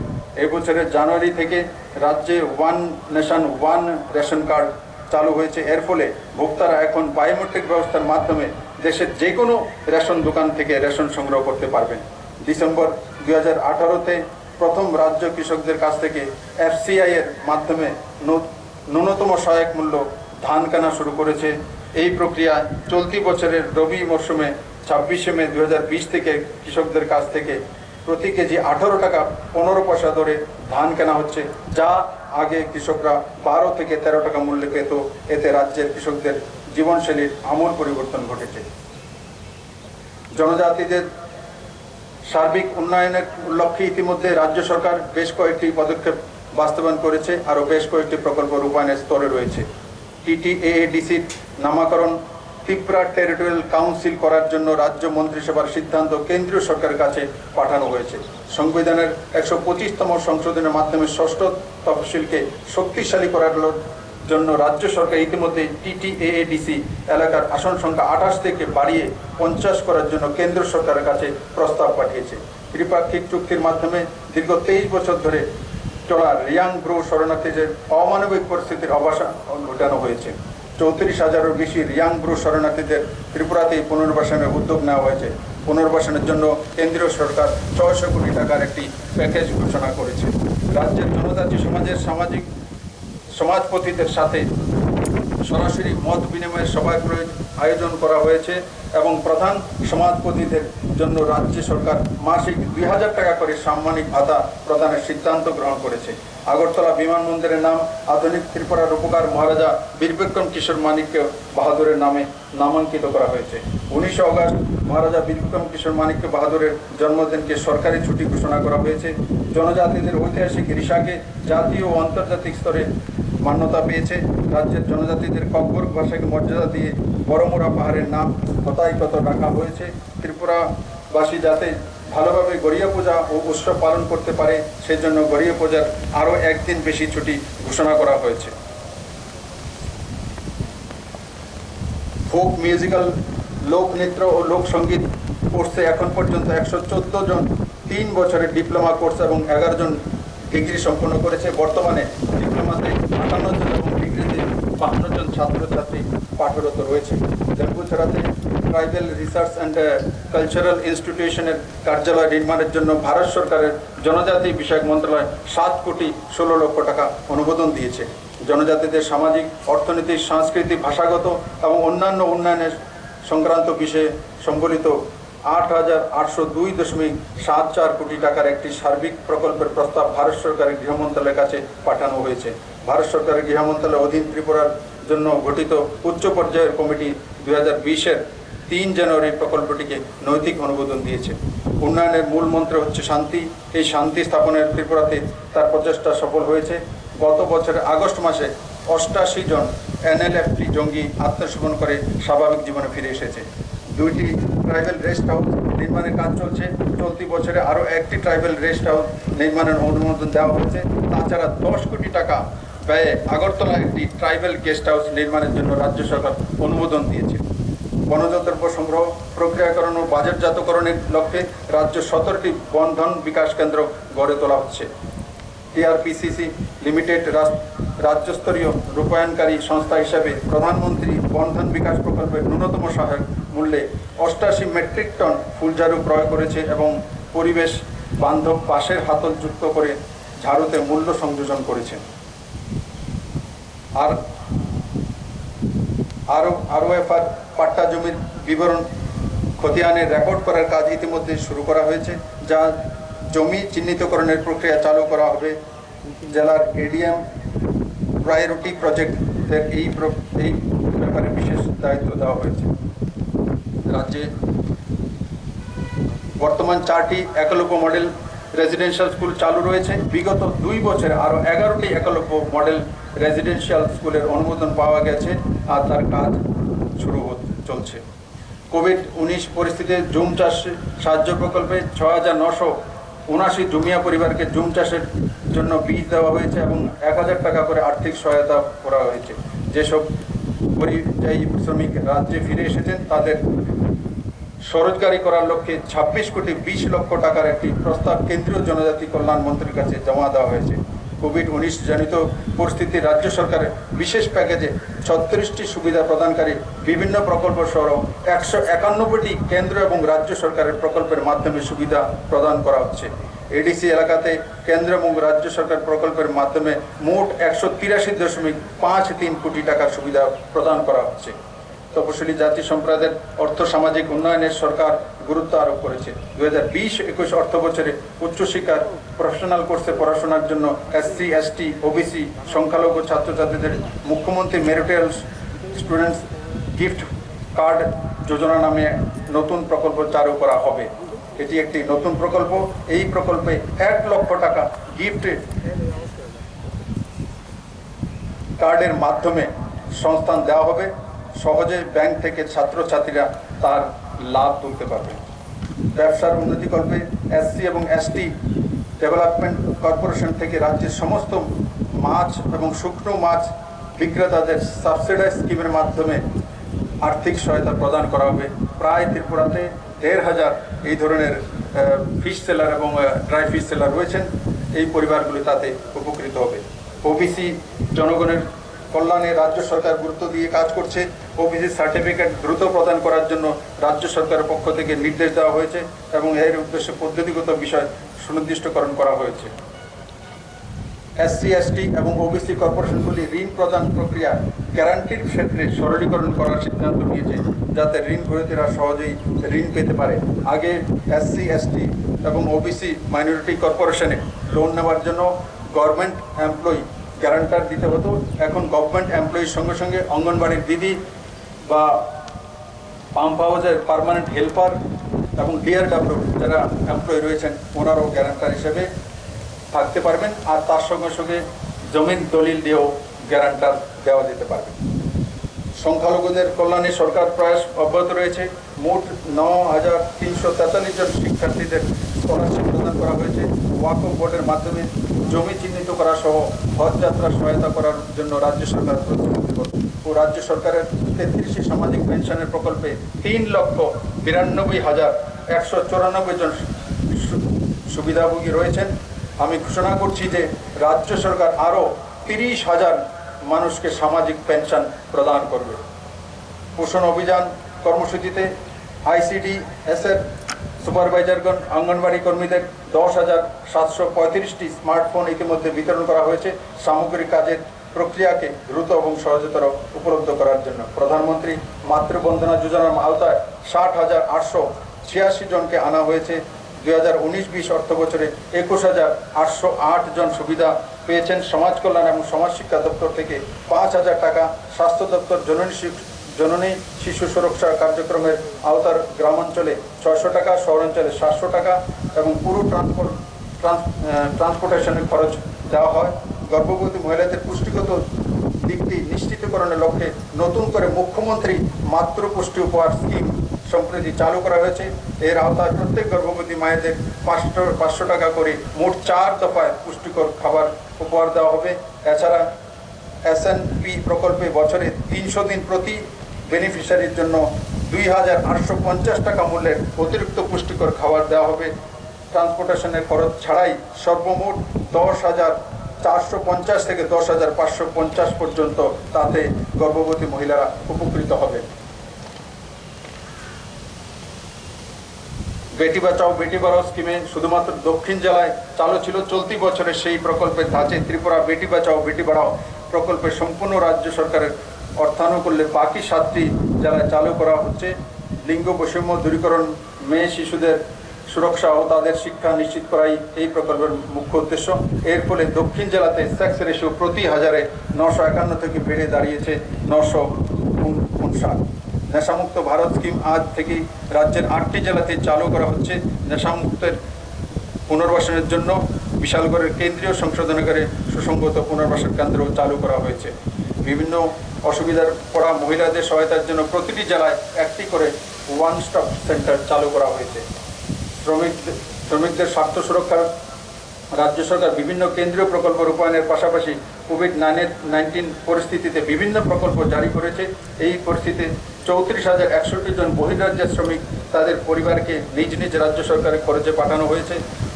Speaker 6: এই বছরের জানুয়ারি থেকে রাজ্যে one nation one ration card চালু হয়েছে। এর ফলে ভোক্তারা এখন বায়োমেট্রিক ব্যবস্থার মাধ্যমে দেশের যে কোনো রেশন দোকান থেকে রেশন সংগ্রহ করতে পারবেন। ডিসেম্বর 2018-তে প্রথম রাজ্য কৃষকদের কাছ থেকে FCI এর মাধ্যমে ন্যূনতম সহায়ক মূল্য ধান কেনা শুরু করেছে। এই প্রক্রিয়া চলতি বছরের রবি মরশুমে 26শে মে 2020 থেকে কৃষকদের কাছ থেকে প্রতি কেজি 18 টাকা 15 পয়সা দরে ধান কেনা হচ্ছে, যা আগে কৃষকরা 12 থেকে 13 টাকা মূল্যে পেত। এতে রাজ্যের কৃষকদের জীবনশৈলীর আমূল পরিবর্তন ঘটেছে। জনজাতিদের সার্বিক উন্নয়নের লক্ষ্যে ইতিমধ্যে রাজ্য সরকার বেশ কয়েকটি পদক্ষেপ বাস্তবায়ন করেছে। আরও বেশ কয়েকটি প্রকল্প রূপায়ণের স্তরে রয়েছে। TTAADCর নামকরণ ত্রিপুরা টেরিটোরিয়াল কাউন্সিল করার জন্য রাজ্য মন্ত্রিসভার সিদ্ধান্ত কেন্দ্রীয় সরকারের কাছে পাঠানো হয়েছে। সংবিধানের 125তম সংশোধনের মাধ্যমে ষষ্ঠ তফসিলকে শক্তিশালী করার জন্য রাজ্য সরকার ইতিমধ্যে TTAADC এলাকার আসন সংখ্যা 28 থেকে বাড়িয়ে 50 করার জন্য কেন্দ্র সরকারের কাছে প্রস্তাব পাঠিয়েছে। ত্রিপাক্ষিক চুক্তির মাধ্যমে দীর্ঘ 23 বছর ধরে চলা রিয়াং ব্রু শরণার্থীদের অমানবিক পরিস্থিতির অবসান ঘটানো হয়েছে। 34,000-এরও বেশি রিয়াং ব্রু শরণার্থীদের ত্রিপুরাতেই পুনর্বাসনের উদ্যোগ নেওয়া হয়েছে, পুনর্বাসনের জন্য কেন্দ্রীয় সরকার 600 কোটি টাকার একটি প্যাকেজ ঘোষণা করেছে। রাজ্যের জনজাতি সমাজের সমাজপতিদের সাথে সরাসরি মত বিনিময়ের সভাগুলো আয়োজন করা হয়েছে এবং প্রধান সমাজপতিদের জন্য রাজ্য সরকার মাসিক 2000 টাকা করে সাম্মানিক ভাতা প্রদানের সিদ্ধান্ত গ্রহণ করেছে। আগরতলা বিমানবন্দরের নাম আধুনিক ত্রিপুরার রূপকার মহারাজা বীরবিক্রম কিশোর মানিক্য বাহাদুরের নামে নামাঙ্কিত করা হয়েছে। 19 আগস্ট মহারাজা বীরবিক্রম কিশোর মানিক্য বাহাদুরের জন্মদিনকে সরকারি ছুটি ঘোষণা করা হয়েছে। জনজাতিদের ঐতিহাসিক রিসাকে জাতীয় ও আন্তর্জাতিক স্তরে মান্যতা পেয়েছে। রাজ্যের জনজাতিদের ককবরক ভাষাকে মর্যাদা দিয়ে বড়মুড়া পাহাড়ের নাম হতাইকত রাখা হয়েছে। ত্রিপুরাবাসী যাতে ভালোভাবে গড়িয়া পূজা ও উৎসব পালন করতে পারে সেজন্য গড়িয়া পূজার আরও একদিন বেশি ছুটি ঘোষণা করা হয়েছে। ফোক মিউজিক্যাল, লোকনৃত্য ও লোকসঙ্গীত কোর্সে এখন পর্যন্ত 114 জন 3 বছরের ডিপ্লোমা কোর্স এবং 11 জন ডিগ্রি সম্পন্ন করেছে। বর্তমানে ডিপ্লোমাতে 58 জন এবং ডিগ্রিতে 52 জন ছাত্রছাত্রী পাঠরত রয়েছে। দেবগুছড়াতে ট্রাইবেল রিসার্চ অ্যান্ড কালচারাল ইনস্টিটিউশনের কার্যালয় নির্মাণের জন্য ভারত সরকারের জনজাতি বিষয়ক মন্ত্রণালয় 7 কোটি 16 লক্ষ টাকা অনুমোদন দিয়েছে। জনজাতিদের সামাজিক, অর্থনৈতিক, সাংস্কৃতিক, ভাষাগত এবং অন্যান্য উন্নয়নের সংক্রান্ত বিষয়ে সম্বলিত 8,802.74 কোটি টাকার একটি সার্বিক প্রকল্পের প্রস্তাব ভারত সরকারের গৃহ মন্ত্রণালয়ের কাছে পাঠানো হয়েছে। ভারত সরকারের গৃহ মন্ত্রণালয়ের অধীন ত্রিপুরার জন্য গঠিত উচ্চ পর্যায়ের কমিটি 2020-এর 3 জানুয়ারি প্রকল্পটিকে নৈতিক অনুমোদন দিয়েছে। উন্নয়নের মূল মন্ত্র হচ্ছে শান্তি। এই শান্তি স্থাপনের ত্রিপুরাতে তার প্রচেষ্টা সফল হয়েছে। গত বছরের আগস্ট মাসে 88 জন NLFT জঙ্গি আত্মসমর্পণ করে স্বাভাবিক জীবনে ফিরে এসেছে। 2টি ট্রাইবেল রেস্ট হাউস নির্মাণের কাজ চলছে। চলতি বছরে আরও একটি ট্রাইবেল রেস্ট হাউস নির্মাণের অনুমোদন দেওয়া হয়েছে। তাছাড়া 10 কোটি টাকা ব্যয়ে আগরতলা একটি ট্রাইবেল গেস্ট হাউস নির্মাণের জন্য রাজ্য সরকার অনুমোদন দিয়েছে। বনজ দ্রব্য সংগ্রহ, প্রক্রিয়াকরণ ও বাজারজাতকরণের লক্ষ্যে রাজ্য 17টি বনধন বিকাশ কেন্দ্র গড়ে তোলা হচ্ছে। TRPCC লিমিটেড রাজ্যস্তরীয় রূপায়ণকারী সংস্থা হিসাবে প্রধানমন্ত্রী বনধন বিকাশ প্রকল্পের ন্যূনতম সহায়ক মূল্যে 88 মেট্রিক টন ফুলঝাড়ু ক্রয় করেছে এবং পরিবেশ বান্ধব বাঁশের হাতল যুক্ত করে ঝাড়ুতে মূল্য সংযোজন করেছে। ROFR পাট্টা জমির বিবরণ খতিয়ানের রেকর্ড করার কাজ ইতিমধ্যে শুরু করা হয়েছে, যা জমি চিহ্নিতকরণের প্রক্রিয়া চালু করা হবে। জেলার ADM প্রায়োরিটি প্রজেক্টের এই ব্যাপারে বিশেষ দায়িত্ব দেওয়া হয়েছে। রাজ্যে বর্তমান 4টি একলব্য মডেল রেজিডেন্সিয়াল স্কুল চালু রয়েছে। বিগত 2 বছরে আরও 11টি একলব্য মডেল রেজিডেন্সিয়াল স্কুলের অনুমোদন পাওয়া গেছে আর তার কাজ শুরু চলছে। কোভিড-19 পরিস্থিতিতে জুম চাষ সাহায্য প্রকল্পে 6,979 জুমিয়া পরিবারকে জুম চাষের জন্য বীজ দেওয়া হয়েছে এবং 1,000 টাকা করে আর্থিক সহায়তা করা হয়েছে। যেসব পরিযায়ী শ্রমিক রাজ্যে ফিরে এসেছেন তাদের স্বরোজগারি করার লক্ষ্যে 26 কোটি 20 লক্ষ টাকার একটি প্রস্তাব কেন্দ্রীয় জনজাতি কল্যাণ মন্ত্রীর কাছে জমা দেওয়া হয়েছে। কোভিড-19 জনিত পরিস্থিতি রাজ্য সরকারের বিশেষ প্যাকেজে 36টি সুবিধা প্রদানকারী বিভিন্ন প্রকল্প সহ 191টি কেন্দ্র এবং রাজ্য সরকারের প্রকল্পের মাধ্যমে সুবিধা প্রদান করা হচ্ছে। ADC এলাকাতে কেন্দ্র এবং রাজ্য সরকার প্রকল্পের মাধ্যমে মোট 183.53 কোটি টাকার সুবিধা প্রদান করা হচ্ছে। তপশিলি জাতি সম্প্রদায়ের অর্থ সামাজিক উন্নয়নের সরকার গুরুত্ব আরোপ করেছে। 2020-21 অর্থ বছরে উচ্চশিক্ষার প্রফেশনাল কোর্সে পড়াশোনার জন্য SC, ST, OBC সংখ্যালঘু ছাত্রছাত্রীদের মুখ্যমন্ত্রী মেরিটোরিয়াল স্টুডেন্টস গিফট কার্ড যোজনা নামে নতুন প্রকল্প চালু করা হবে। এটি একটি নতুন প্রকল্প। এই প্রকল্পে 1 লক্ষ টাকা গিফট কার্ডের মাধ্যমে সংস্থান দেওয়া হবে। সহজে ব্যাংক থেকে ছাত্রছাত্রীরা তার লাভ তুলতে পারবে। ব্যবসার উন্নতিকল্পে SC এবং ST ডেভেলপমেন্ট কর্পোরেশন থেকে রাজ্যের সমস্ত মাছ এবং শুকনো মাছ বিক্রেতাদের সাবসিডাইজ স্কিমের মাধ্যমে আর্থিক সহায়তা প্রদান করা হবে। প্রায় ত্রিপুরাতে 1,500 এই ধরনের ফিশ সেলার এবং ড্রাই ফিশ সেলার রয়েছেন। এই পরিবারগুলি তাতে উপকৃত হবে। OBC জনগণের কল্যাণে রাজ্য সরকার গুরুত্ব দিয়ে কাজ করছে। ওবিসি সার্টিফিকেট দ্রুত প্রদান করার জন্য রাজ্য সরকারের পক্ষ থেকে নির্দেশ দেওয়া হয়েছে এবং এর উদ্দেশ্যে পদ্ধতিগত বিষয় সুনির্দিষ্টকরণ করা হয়েছে। এসসি, এসটি এবং ওবিসি কর্পোরেশনগুলি ঋণ প্রদান প্রক্রিয়া গ্যারান্টির ক্ষেত্রে সরলীকরণ করার সিদ্ধান্ত নিয়েছে, যাতে ঋণ গ্রহীতারা সহজেই ঋণ পেতে পারে। আগে এসসি, এসটি এবং ওবিসি মাইনরিটি কর্পোরেশনে লোন নেওয়ার জন্য গভর্নমেন্ট এমপ্লয়ি গ্যারান্টার দিতে হতো। এখন গভর্নমেন্ট এমপ্লয়ির সঙ্গে সঙ্গে অঙ্গনবাড়ির দিদি বা পাম্প হাউসের পার্মানেন্ট হেল্পার এবং ডিআরডব্লিউ যারা এমপ্লয়ি রয়েছেন ওনারাও গ্যারান্টার হিসেবে থাকতে পারবেন, আর তার সঙ্গে সঙ্গে জমির দলিল দিয়েও গ্যারান্টার দেওয়া যেতে পারবে। সংখ্যালঘুদের কল্যাণে সরকার প্রয়াস অব্যাহত রয়েছে। মোট 9,343 জন শিক্ষার্থীদের স্কলারশিপ প্রদান করা হয়েছে। ওয়াকফ বোর্ডের মাধ্যমে জমি চিহ্নিত করা সহ হজ যাত্রা সহায়তা করার জন্য রাজ্য সরকার প্রতিশ্রুতিবদ্ধ। ও রাজ্য সরকারের 33টি সামাজিক পেনশনের প্রকল্পে 3,92,194 জন সুবিধাভোগী রয়েছেন। আমি ঘোষণা করছি যে রাজ্য সরকার আরও 30,000 মানুষকে সামাজিক পেনশন প্রদান করবে। পোষণ অভিযান কর্মসূচিতে আইসিডিএসের সুপারভাইজারগণ অঙ্গনবাড়ি কর্মীদের 10,735টি স্মার্টফোন ইতিমধ্যে বিতরণ করা হয়েছে সামগ্রিক কাজের প্রক্রিয়াকে দ্রুত এবং সহজতর উপলব্ধ করার জন্য। প্রধানমন্ত্রী মাতৃবন্দনা যোজনার আওতায় 60,886 জনকে আনা হয়েছে। 2019-20 অর্থ বছরে 21,808 জন সুবিধা পেয়েছেন। সমাজ কল্যাণ এবং সমাজ শিক্ষা দপ্তর থেকে 5,000 টাকা, স্বাস্থ্য দপ্তর জননী শিশু সুরক্ষা কার্যক্রমের আওতার গ্রামাঞ্চলে 600 টাকা, শহরাঞ্চলে 700 টাকা এবং পুরো ট্রান্সপোর্টেশনের খরচ দেওয়া হয়। গর্ভবতী মহিলাদের পুষ্টিগত দিকটি নিশ্চিতকরণের লক্ষ্যে নতুন করে মুখ্যমন্ত্রী মাতৃ পুষ্টি উপহার স্কিম সম্প্রতি চালু করা হয়েছে। এর আওতায় প্রত্যেক গর্ভবতী মায়েদের 500 টাকা করে মোট 4 দফায় পুষ্টিকর খাবার উপহার দেওয়া হবে। এছাড়া এসএনপি প্রকল্পে বছরে 300 দিন প্রতি বেনিফিশিয়ারির জন্য 2,850 টাকা মূল্যের অতিরিক্ত পুষ্টিকর খাবার দেওয়া হবে। ট্রান্সপোর্টেশনের খরচ ছাড়াই সর্বমোট 10,450 থেকে 10,550 পর্যন্ত তাতে গর্ভবতী মহিলারা উপকৃত হবে। বেটি বাঁচাও বেটি পড়াও স্কিমে শুধুমাত্র দক্ষিণ জেলায় চালু ছিল। চলতি বছরে সেই প্রকল্পের ধাঁচে ত্রিপুরা বেটি বাঁচাও বেটি পড়াও প্রকল্পে সম্পূর্ণ রাজ্য সরকারের অর্থানুকূল্যে বাকি 7টি জেলায় চালু করা হচ্ছে। লিঙ্গ বৈষম্য দূরীকরণ, মেয়ে শিশুদের সুরক্ষা ও তাদের শিক্ষা নিশ্চিত করাই এই প্রকল্পের মুখ্য উদ্দেশ্য। এর ফলে দক্ষিণ জেলাতে সেক্স রেশিও প্রতি হাজারে 951 থেকে বেড়ে দাঁড়িয়েছে 959। নেশামুক্ত ভারত স্কিম আজ থেকেই রাজ্যের 8টি জেলাতে চালু করা হচ্ছে। নেশামুক্তের পুনর্বাসনের জন্য বিশালগড়ের কেন্দ্রীয় সংশোধনাগারে সুসংগত পুনর্বাসন কেন্দ্র চালু করা হয়েছে। বিভিন্ন অসুবিধার পড়া মহিলাদের সহায়তার জন্য প্রতিটি জেলায় একটি করে ওয়ান স্টপ সেন্টার চালু করা হয়েছে। শ্রমিকদের স্বার্থ সুরক্ষার রাজ্য সরকার বিভিন্ন কেন্দ্রীয় প্রকল্প রূপায়ণের পাশাপাশি কোভিড-19 পরিস্থিতিতে বিভিন্ন প্রকল্প জারি করেছে। এই পরিস্থিতিতে 34,061 জন বহির্রাজ্যের শ্রমিক তাদের পরিবারকে নিজ নিজ রাজ্য সরকারের খরচে পাঠানো হয়েছে।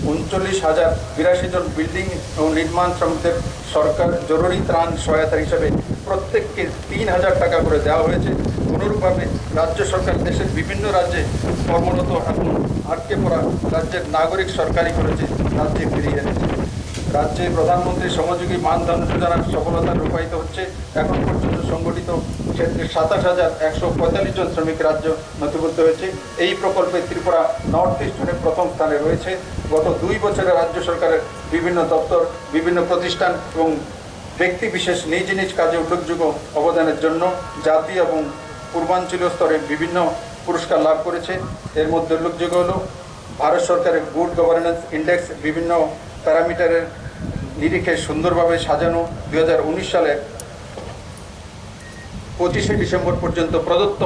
Speaker 6: 39,082 জন বিল্ডিং ও নির্মাণ শ্রমিকদের সরকার জরুরি ত্রাণ সহায়তা হিসেবে প্রত্যেককে 3,000 টাকা করে দেওয়া হয়েছে। অনুরূপভাবে রাজ্য সরকার দেশের বিভিন্ন রাজ্যে কর্মরত এবং আটকে পড়া রাজ্যের নাগরিক সরকারি খরচে রাজ্যে ফিরিয়ে এনেছে। রাজ্যে প্রধানমন্ত্রী শ্রমযোগী মানধন যোজনার সফলতা রূপায়িত হচ্ছে। এখন পর্যন্ত সংগঠিত ক্ষেত্রে 27,145 জন শ্রমিক রাজ্য নথিভুক্ত হয়েছে। এই প্রকল্পে ত্রিপুরা নর্থ ইস্টে প্রথম স্থানে রয়েছে। গত 2 বছরে রাজ্য সরকারের বিভিন্ন দপ্তর, বিভিন্ন প্রতিষ্ঠান এবং ব্যক্তি বিশেষ নিজ নিজ কাজে উল্লেখযোগ্য অবদানের জন্য জাতীয় এবং পূর্বাঞ্চলীয় স্তরে বিভিন্ন পুরস্কার লাভ করেছে। এর মধ্যে উল্লেখযোগ্য হল ভারত সরকারের গুড গভর্নেন্স ইন্ডেক্স বিভিন্ন প্যারামিটারের নিরিখে সুন্দরভাবে সাজানো 2019 সালে 25শে ডিসেম্বর পর্যন্ত প্রদত্ত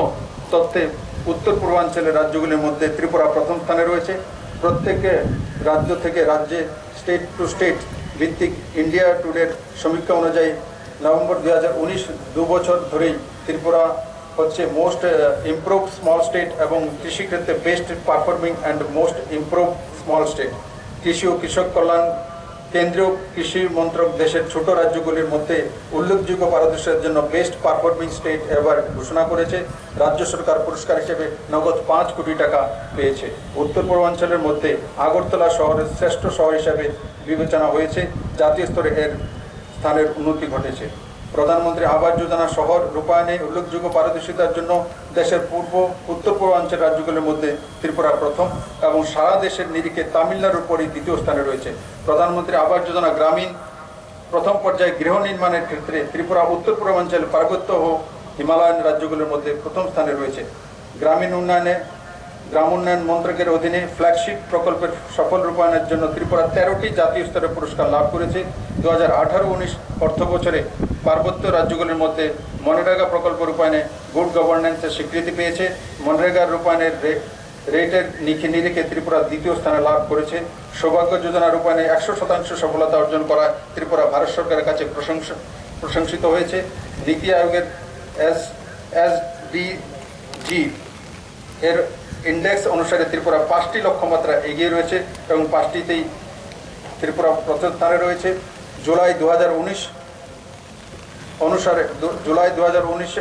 Speaker 6: তথ্যে উত্তর পূর্বাঞ্চলের রাজ্যগুলির মধ্যে ত্রিপুরা প্রথম স্থানে রয়েছে। প্রত্যেকে রাজ্য থেকে রাজ্যে স্টেট টু স্টেট ভিত্তিক ইন্ডিয়া টুডের সমীক্ষা অনুযায়ী নভেম্বর 2019 2 বছর ধরেই ত্রিপুরা হচ্ছে মোস্ট ইমপ্রুভড স্মল স্টেট এবং কৃষিক্ষেত্রে best performing and most improved small state. কৃষি ও কৃষক কল্যাণ কেন্দ্রীয় কৃষি মন্ত্রক দেশের ছোট রাজ্যগুলির মধ্যে উল্লেখযোগ্য পারদর্শিতার জন্য বেস্ট পারফর্মিং স্টেট অ্যাওয়ার্ড ঘোষণা করেছে। রাজ্য সরকার পুরস্কার হিসেবে নগদ 5 কোটি টাকা পেয়েছে। উত্তর পূর্বাঞ্চলের মধ্যে আগরতলা শহরের শ্রেষ্ঠ শহর হিসাবে বিবেচনা হয়েছে। জাতীয় স্তরে এর স্থানের উন্নতি ঘটেছে। প্রধানমন্ত্রী আবাস যোজনা শহর রূপায়ণে উল্লেখযোগ্য পারদর্শিতার জন্য দেশের উত্তর পূর্বাঞ্চল রাজ্যগুলির মধ্যে ত্রিপুরা প্রথম এবং সারা দেশের নিরিখে তামিলনাড়ুর পরই দ্বিতীয় স্থানে রয়েছে। প্রধানমন্ত্রী আবাস যোজনা গ্রামীণ প্রথম পর্যায়ে গৃহ নির্মাণের ক্ষেত্রে ত্রিপুরা উত্তর পূর্বাঞ্চল পার্বত্য ও হিমালয়ান রাজ্যগুলির মধ্যে প্রথম স্থানে রয়েছে। গ্রাম উন্নয়ন মন্ত্রকের অধীনে ফ্ল্যাগশিপ প্রকল্পের সফল রূপায়ণের জন্য ত্রিপুরা 13টি জাতীয় স্তরে পুরস্কার লাভ করেছে। 2018-19 অর্থ বছরে পার্বত্য রাজ্যগুলির মধ্যে মনরেগা প্রকল্প রূপায়ণে গুড গভর্নেন্সের স্বীকৃতি পেয়েছে। মনরেগার রূপায়ণের রেটের নিরিখে ত্রিপুরা দ্বিতীয় স্থানে লাভ করেছে। সৌভাগ্য যোজনা রূপায়ণে 100% সফলতা অর্জন করা ত্রিপুরা ভারত সরকারের কাছে প্রশংসিত হয়েছে। নীতি আয়োগের SDG এর ইন্ডেক্স অনুসারে ত্রিপুরা 5টি লক্ষ্যমাত্রা এগিয়ে রয়েছে এবং 5টিতেই ত্রিপুরা প্রথম স্থানে রয়েছে। জুলাই 2019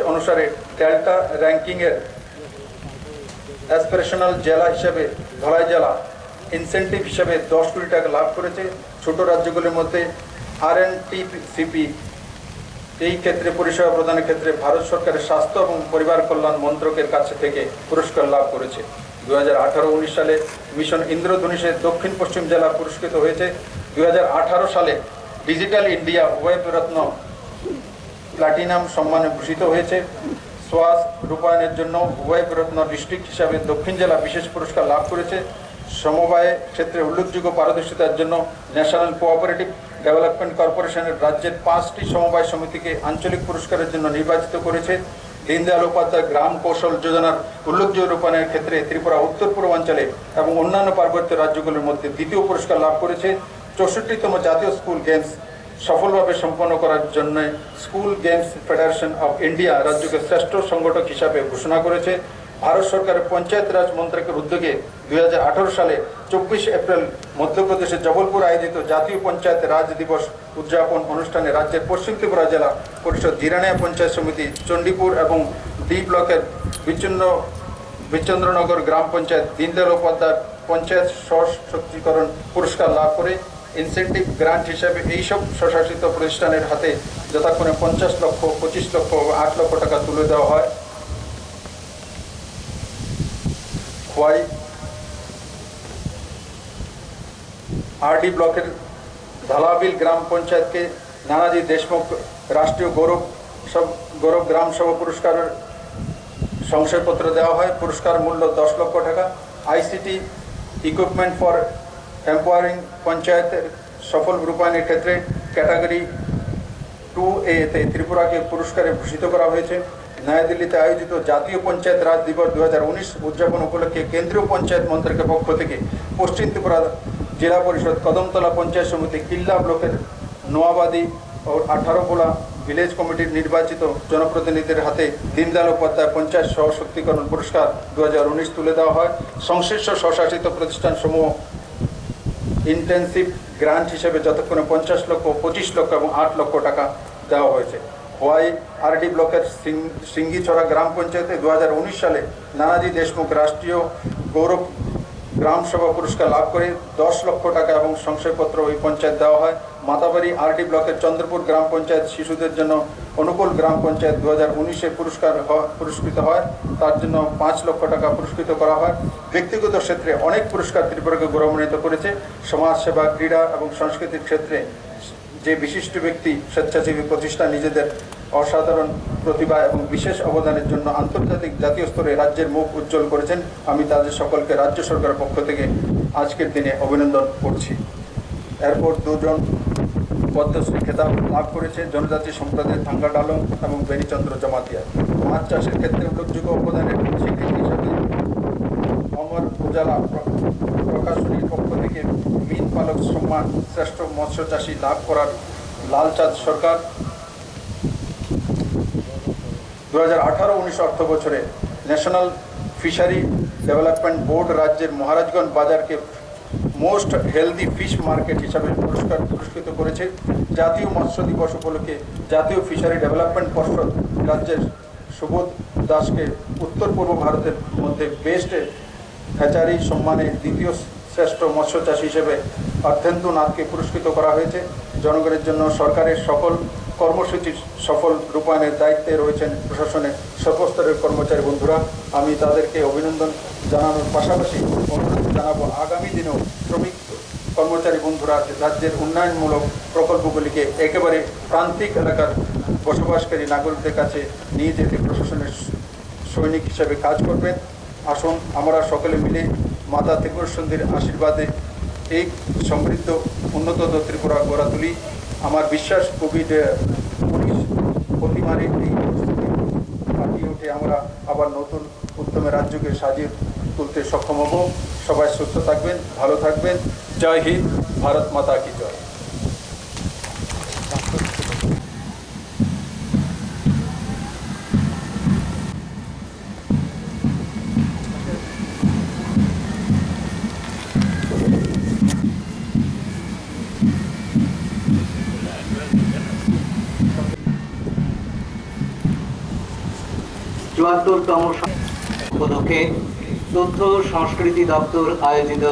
Speaker 6: অনুসারে ডেল্টা র্যাঙ্কিংয়ের অ্যাসপিরেশনাল জেলা হিসেবে ধলাই জেলা ইনসেন্টিভ হিসেবে 10 কোটি টাকা লাভ করেছে। ছোট রাজ্যগুলির মধ্যে RNTCP এই ক্ষেত্রে পরিষেবা প্রদানের ক্ষেত্রে ভারত সরকারের স্বাস্থ্য এবং পরিবার কল্যাণ মন্ত্রকের কাছে থেকে পুরস্কার লাভ করেছে। 2018-19 সালে মিশন ইন্দ্রধনুষে দক্ষিণ পশ্চিম জেলা পুরস্কৃত হয়েছে। 2018 সালে ডিজিটাল ইন্ডিয়া ওয়েব রত্ন প্লাটিনাম সম্মানে ভূষিত হয়েছে। স্বাস রূপায়ণের জন্য ওয়েব রত্ন ডিস্ট্রিক্ট হিসাবে দক্ষিণ জেলা বিশেষ পুরস্কার লাভ করেছে। সমবায় ক্ষেত্রে উল্লেখযোগ্য পারদর্শিতার জন্য ন্যাশনাল কোঅপারেটিভ ডেভেলপমেন্ট কর্পোরেশনের রাজ্যের 5টি সমবায় সমিতিকে আঞ্চলিক পুরস্কারের জন্য নির্বাচিত করেছে। দীনদয়াল উপাধ্যায় গ্রাম কৌশল যোজনার উল্লেখযোগ্য রূপায়ণের ক্ষেত্রে ত্রিপুরা উত্তর পূর্বাঞ্চলে এবং অন্যান্য পার্বত্য রাজ্যগুলির মধ্যে দ্বিতীয় পুরস্কার লাভ করেছে। 64তম জাতীয় স্কুল গেমস সফলভাবে সম্পন্ন করার জন্য school games federation of India রাজ্যকে শ্রেষ্ঠ সংগঠক হিসাবে ঘোষণা করেছে। ভারত সরকারের পঞ্চায়েত রাজ মন্ত্রকের উদ্যোগে 2018 সালে 24 এপ্রিল মধ্যপ্রদেশের জবলপুর আয়োজিত জাতীয় পঞ্চায়েত রাজ দিবস উদযাপন অনুষ্ঠানে রাজ্যের পশ্চিম ত্রিপুরা জেলা পরিষদ জিরানিয়া পঞ্চায়েত সমিতি, চণ্ডীপুর এবং ডি ব্লকের বিচন্দ্রনগর গ্রাম পঞ্চায়েত দীনদয়াল উপাধ্যায় পঞ্চায়েত সশক্তিকরণ পুরস্কার লাভ করে ইনসেন্টিভ গ্রান্ট হিসেবে এইসব স্বশাসিত প্রতিষ্ঠানের হাতে যথাক্রমে 50 লক্ষ, 25 লক্ষ ও 8 লক্ষ টাকা তুলে দেওয়া হয়। খোয়াই RD ব্লকের ধালাবিল গ্রাম পঞ্চায়েতকে নানাজি দেশমুখ রাষ্ট্রীয় গৌরব গ্রাম সভা পুরস্কারের সংশয়পত্র দেওয়া হয়। পুরস্কার মূল্য 10 লক্ষ টাকা। ICT ইকুইপমেন্ট ফর এম্পাওয়ারিং পঞ্চায়েতের সফল রূপায়ণের ক্ষেত্রে ক্যাটাগরি 2A-তে ত্রিপুরাকে পুরস্কারে ভূষিত করা হয়েছে। নয়াদিল্লিতে আয়োজিত জাতীয় পঞ্চায়েত রাজ দিবস 2019 উদযাপন উপলক্ষে কেন্দ্রীয় পঞ্চায়েত মন্ত্রকের পক্ষ থেকে পশ্চিম ত্রিপুরা জেলা পরিষদ, কদমতলা পঞ্চায়েত সমিতি, কিল্লা ব্লকের নোয়াবাদী ও 18 ভিলেজ কমিটির নির্বাচিত জনপ্রতিনিধিদের হাতে দীনদয়াল উপাধ্যায় পঞ্চায়েত সশক্তিকরণ পুরস্কার 2019 তুলে দেওয়া হয়। সংশ্লিষ্ট স্বশাসিত প্রতিষ্ঠানসমূহ ইন্টেন্সিভ গ্রান্ট হিসেবে যতক্ষণে 50 লক্ষ, 25 লক্ষ এবং 8 লক্ষ টাকা দেওয়া হয়েছে। খোয়াই RD ব্লকের সিঙ্গিছড়া গ্রাম পঞ্চায়েতে 2019 সালে নানাজি দেশমুখ রাষ্ট্রীয় গৌরব গ্রাম সভা পুরস্কার লাভ করে 10 লক্ষ টাকা এবং সংশয়পত্র ওই পঞ্চায়েত দেওয়া হয়। মাতাবাড়ি RD ব্লকের চন্দ্রপুর গ্রাম পঞ্চায়েত শিশুদের জন্য অনুকূল গ্রাম পঞ্চায়েত 2019-এ পুরস্কৃত হয়। তার জন্য 5 লক্ষ টাকা পুরস্কৃত করা হয়। ব্যক্তিগত ক্ষেত্রে অনেক পুরস্কার ত্রিপুরাকে গৌরবান্বিত করেছে। সমাজসেবা, ক্রীড়া এবং সংস্কৃতির ক্ষেত্রে যে বিশিষ্ট ব্যক্তি, স্বেচ্ছাসেবী প্রতিষ্ঠান নিজেদের অসাধারণ প্রতিভা এবং বিশেষ অবদানের জন্য আন্তর্জাতিক জাতীয় স্তরে রাজ্যের মুখ উজ্জ্বল করেছেন, আমি তাদের সকলকে রাজ্য সরকারের পক্ষ থেকে আজকের দিনে অভিনন্দন করছি। এরপর 2 জন পদ্মশ্রী খেতাব লাভ করেছে জনজাতি সম্প্রদায়ের থাঙ্গা ডালং এবং বেনিচন্দ্র জমাতিয়া। মাছ চাষের ক্ষেত্রে উল্লেখযোগ্য অবদানের স্বীকৃতি হিসাবে অমর উজালা প্রকাশনীর পক্ষ থেকে মীন পালক সম্মান শ্রেষ্ঠ মৎস্য চাষী লাভ করার লালচাঁদ সরকার 2018-19 অর্থ বছরে ন্যাশনাল ফিশারি ডেভেলপমেন্ট বোর্ড রাজ্যের মহারাজগঞ্জ বাজারকে মোস্ট হেলদি ফিশ মার্কেট হিসাবে পুরস্কৃত পুরস্কৃত করেছে। জাতীয় মৎস্য দিবস উপলক্ষে জাতীয় ফিশারি ডেভেলপমেন্ট পর্ষদ রাজ্যের সুবোধ দাসকে উত্তর পূর্ব ভারতের মধ্যে বেস্ট হ্যাচারি সম্মানে দ্বিতীয় শ্রেষ্ঠ মৎস্য চাষী হিসেবে অর্ধেন্দু নাথকে পুরস্কৃত করা হয়েছে। জনগণের জন্য সরকারের সকল কর্মসূচির সফল রূপায়ণের দায়িত্বে রয়েছেন প্রশাসনের সর্বস্তরের কর্মচারী বন্ধুরা। আমি তাদেরকে অভিনন্দন জানানোর পাশাপাশি অনুরোধ জানাবো আগামী দিনেও শ্রমিক কর্মচারী বন্ধুরা রাজ্যের উন্নয়নমূলক প্রকল্পগুলিকে একেবারে প্রান্তিক এলাকার বসবাসকারী নাগরিকদের কাছে নিয়ে যেতে প্রশাসনের সৈনিক হিসেবে কাজ করবেন। আসুন আমরা সকলে মিলে মাতা ত্রিপুরাসুন্দরীর আশীর্বাদে এই সমৃদ্ধ উন্নত ত্রিপুরা গড়া তুলি। আমার বিশ্বাস কোভিড-19 অতিমারীর এই পরিস্থিতি কাটিয়ে উঠে আমরা আবার নতুন উদ্যমে রাজ্যকে সাজিয়ে তুলতে সক্ষম হব। সবাই সুস্থ থাকবেন, ভালো থাকবেন। জয় হিন্দ, ভারত মাতা কি জয়।
Speaker 4: চুয়াত্তরতম উপলক্ষে তথ্য সংস্কৃতি দপ্তর আয়োজিত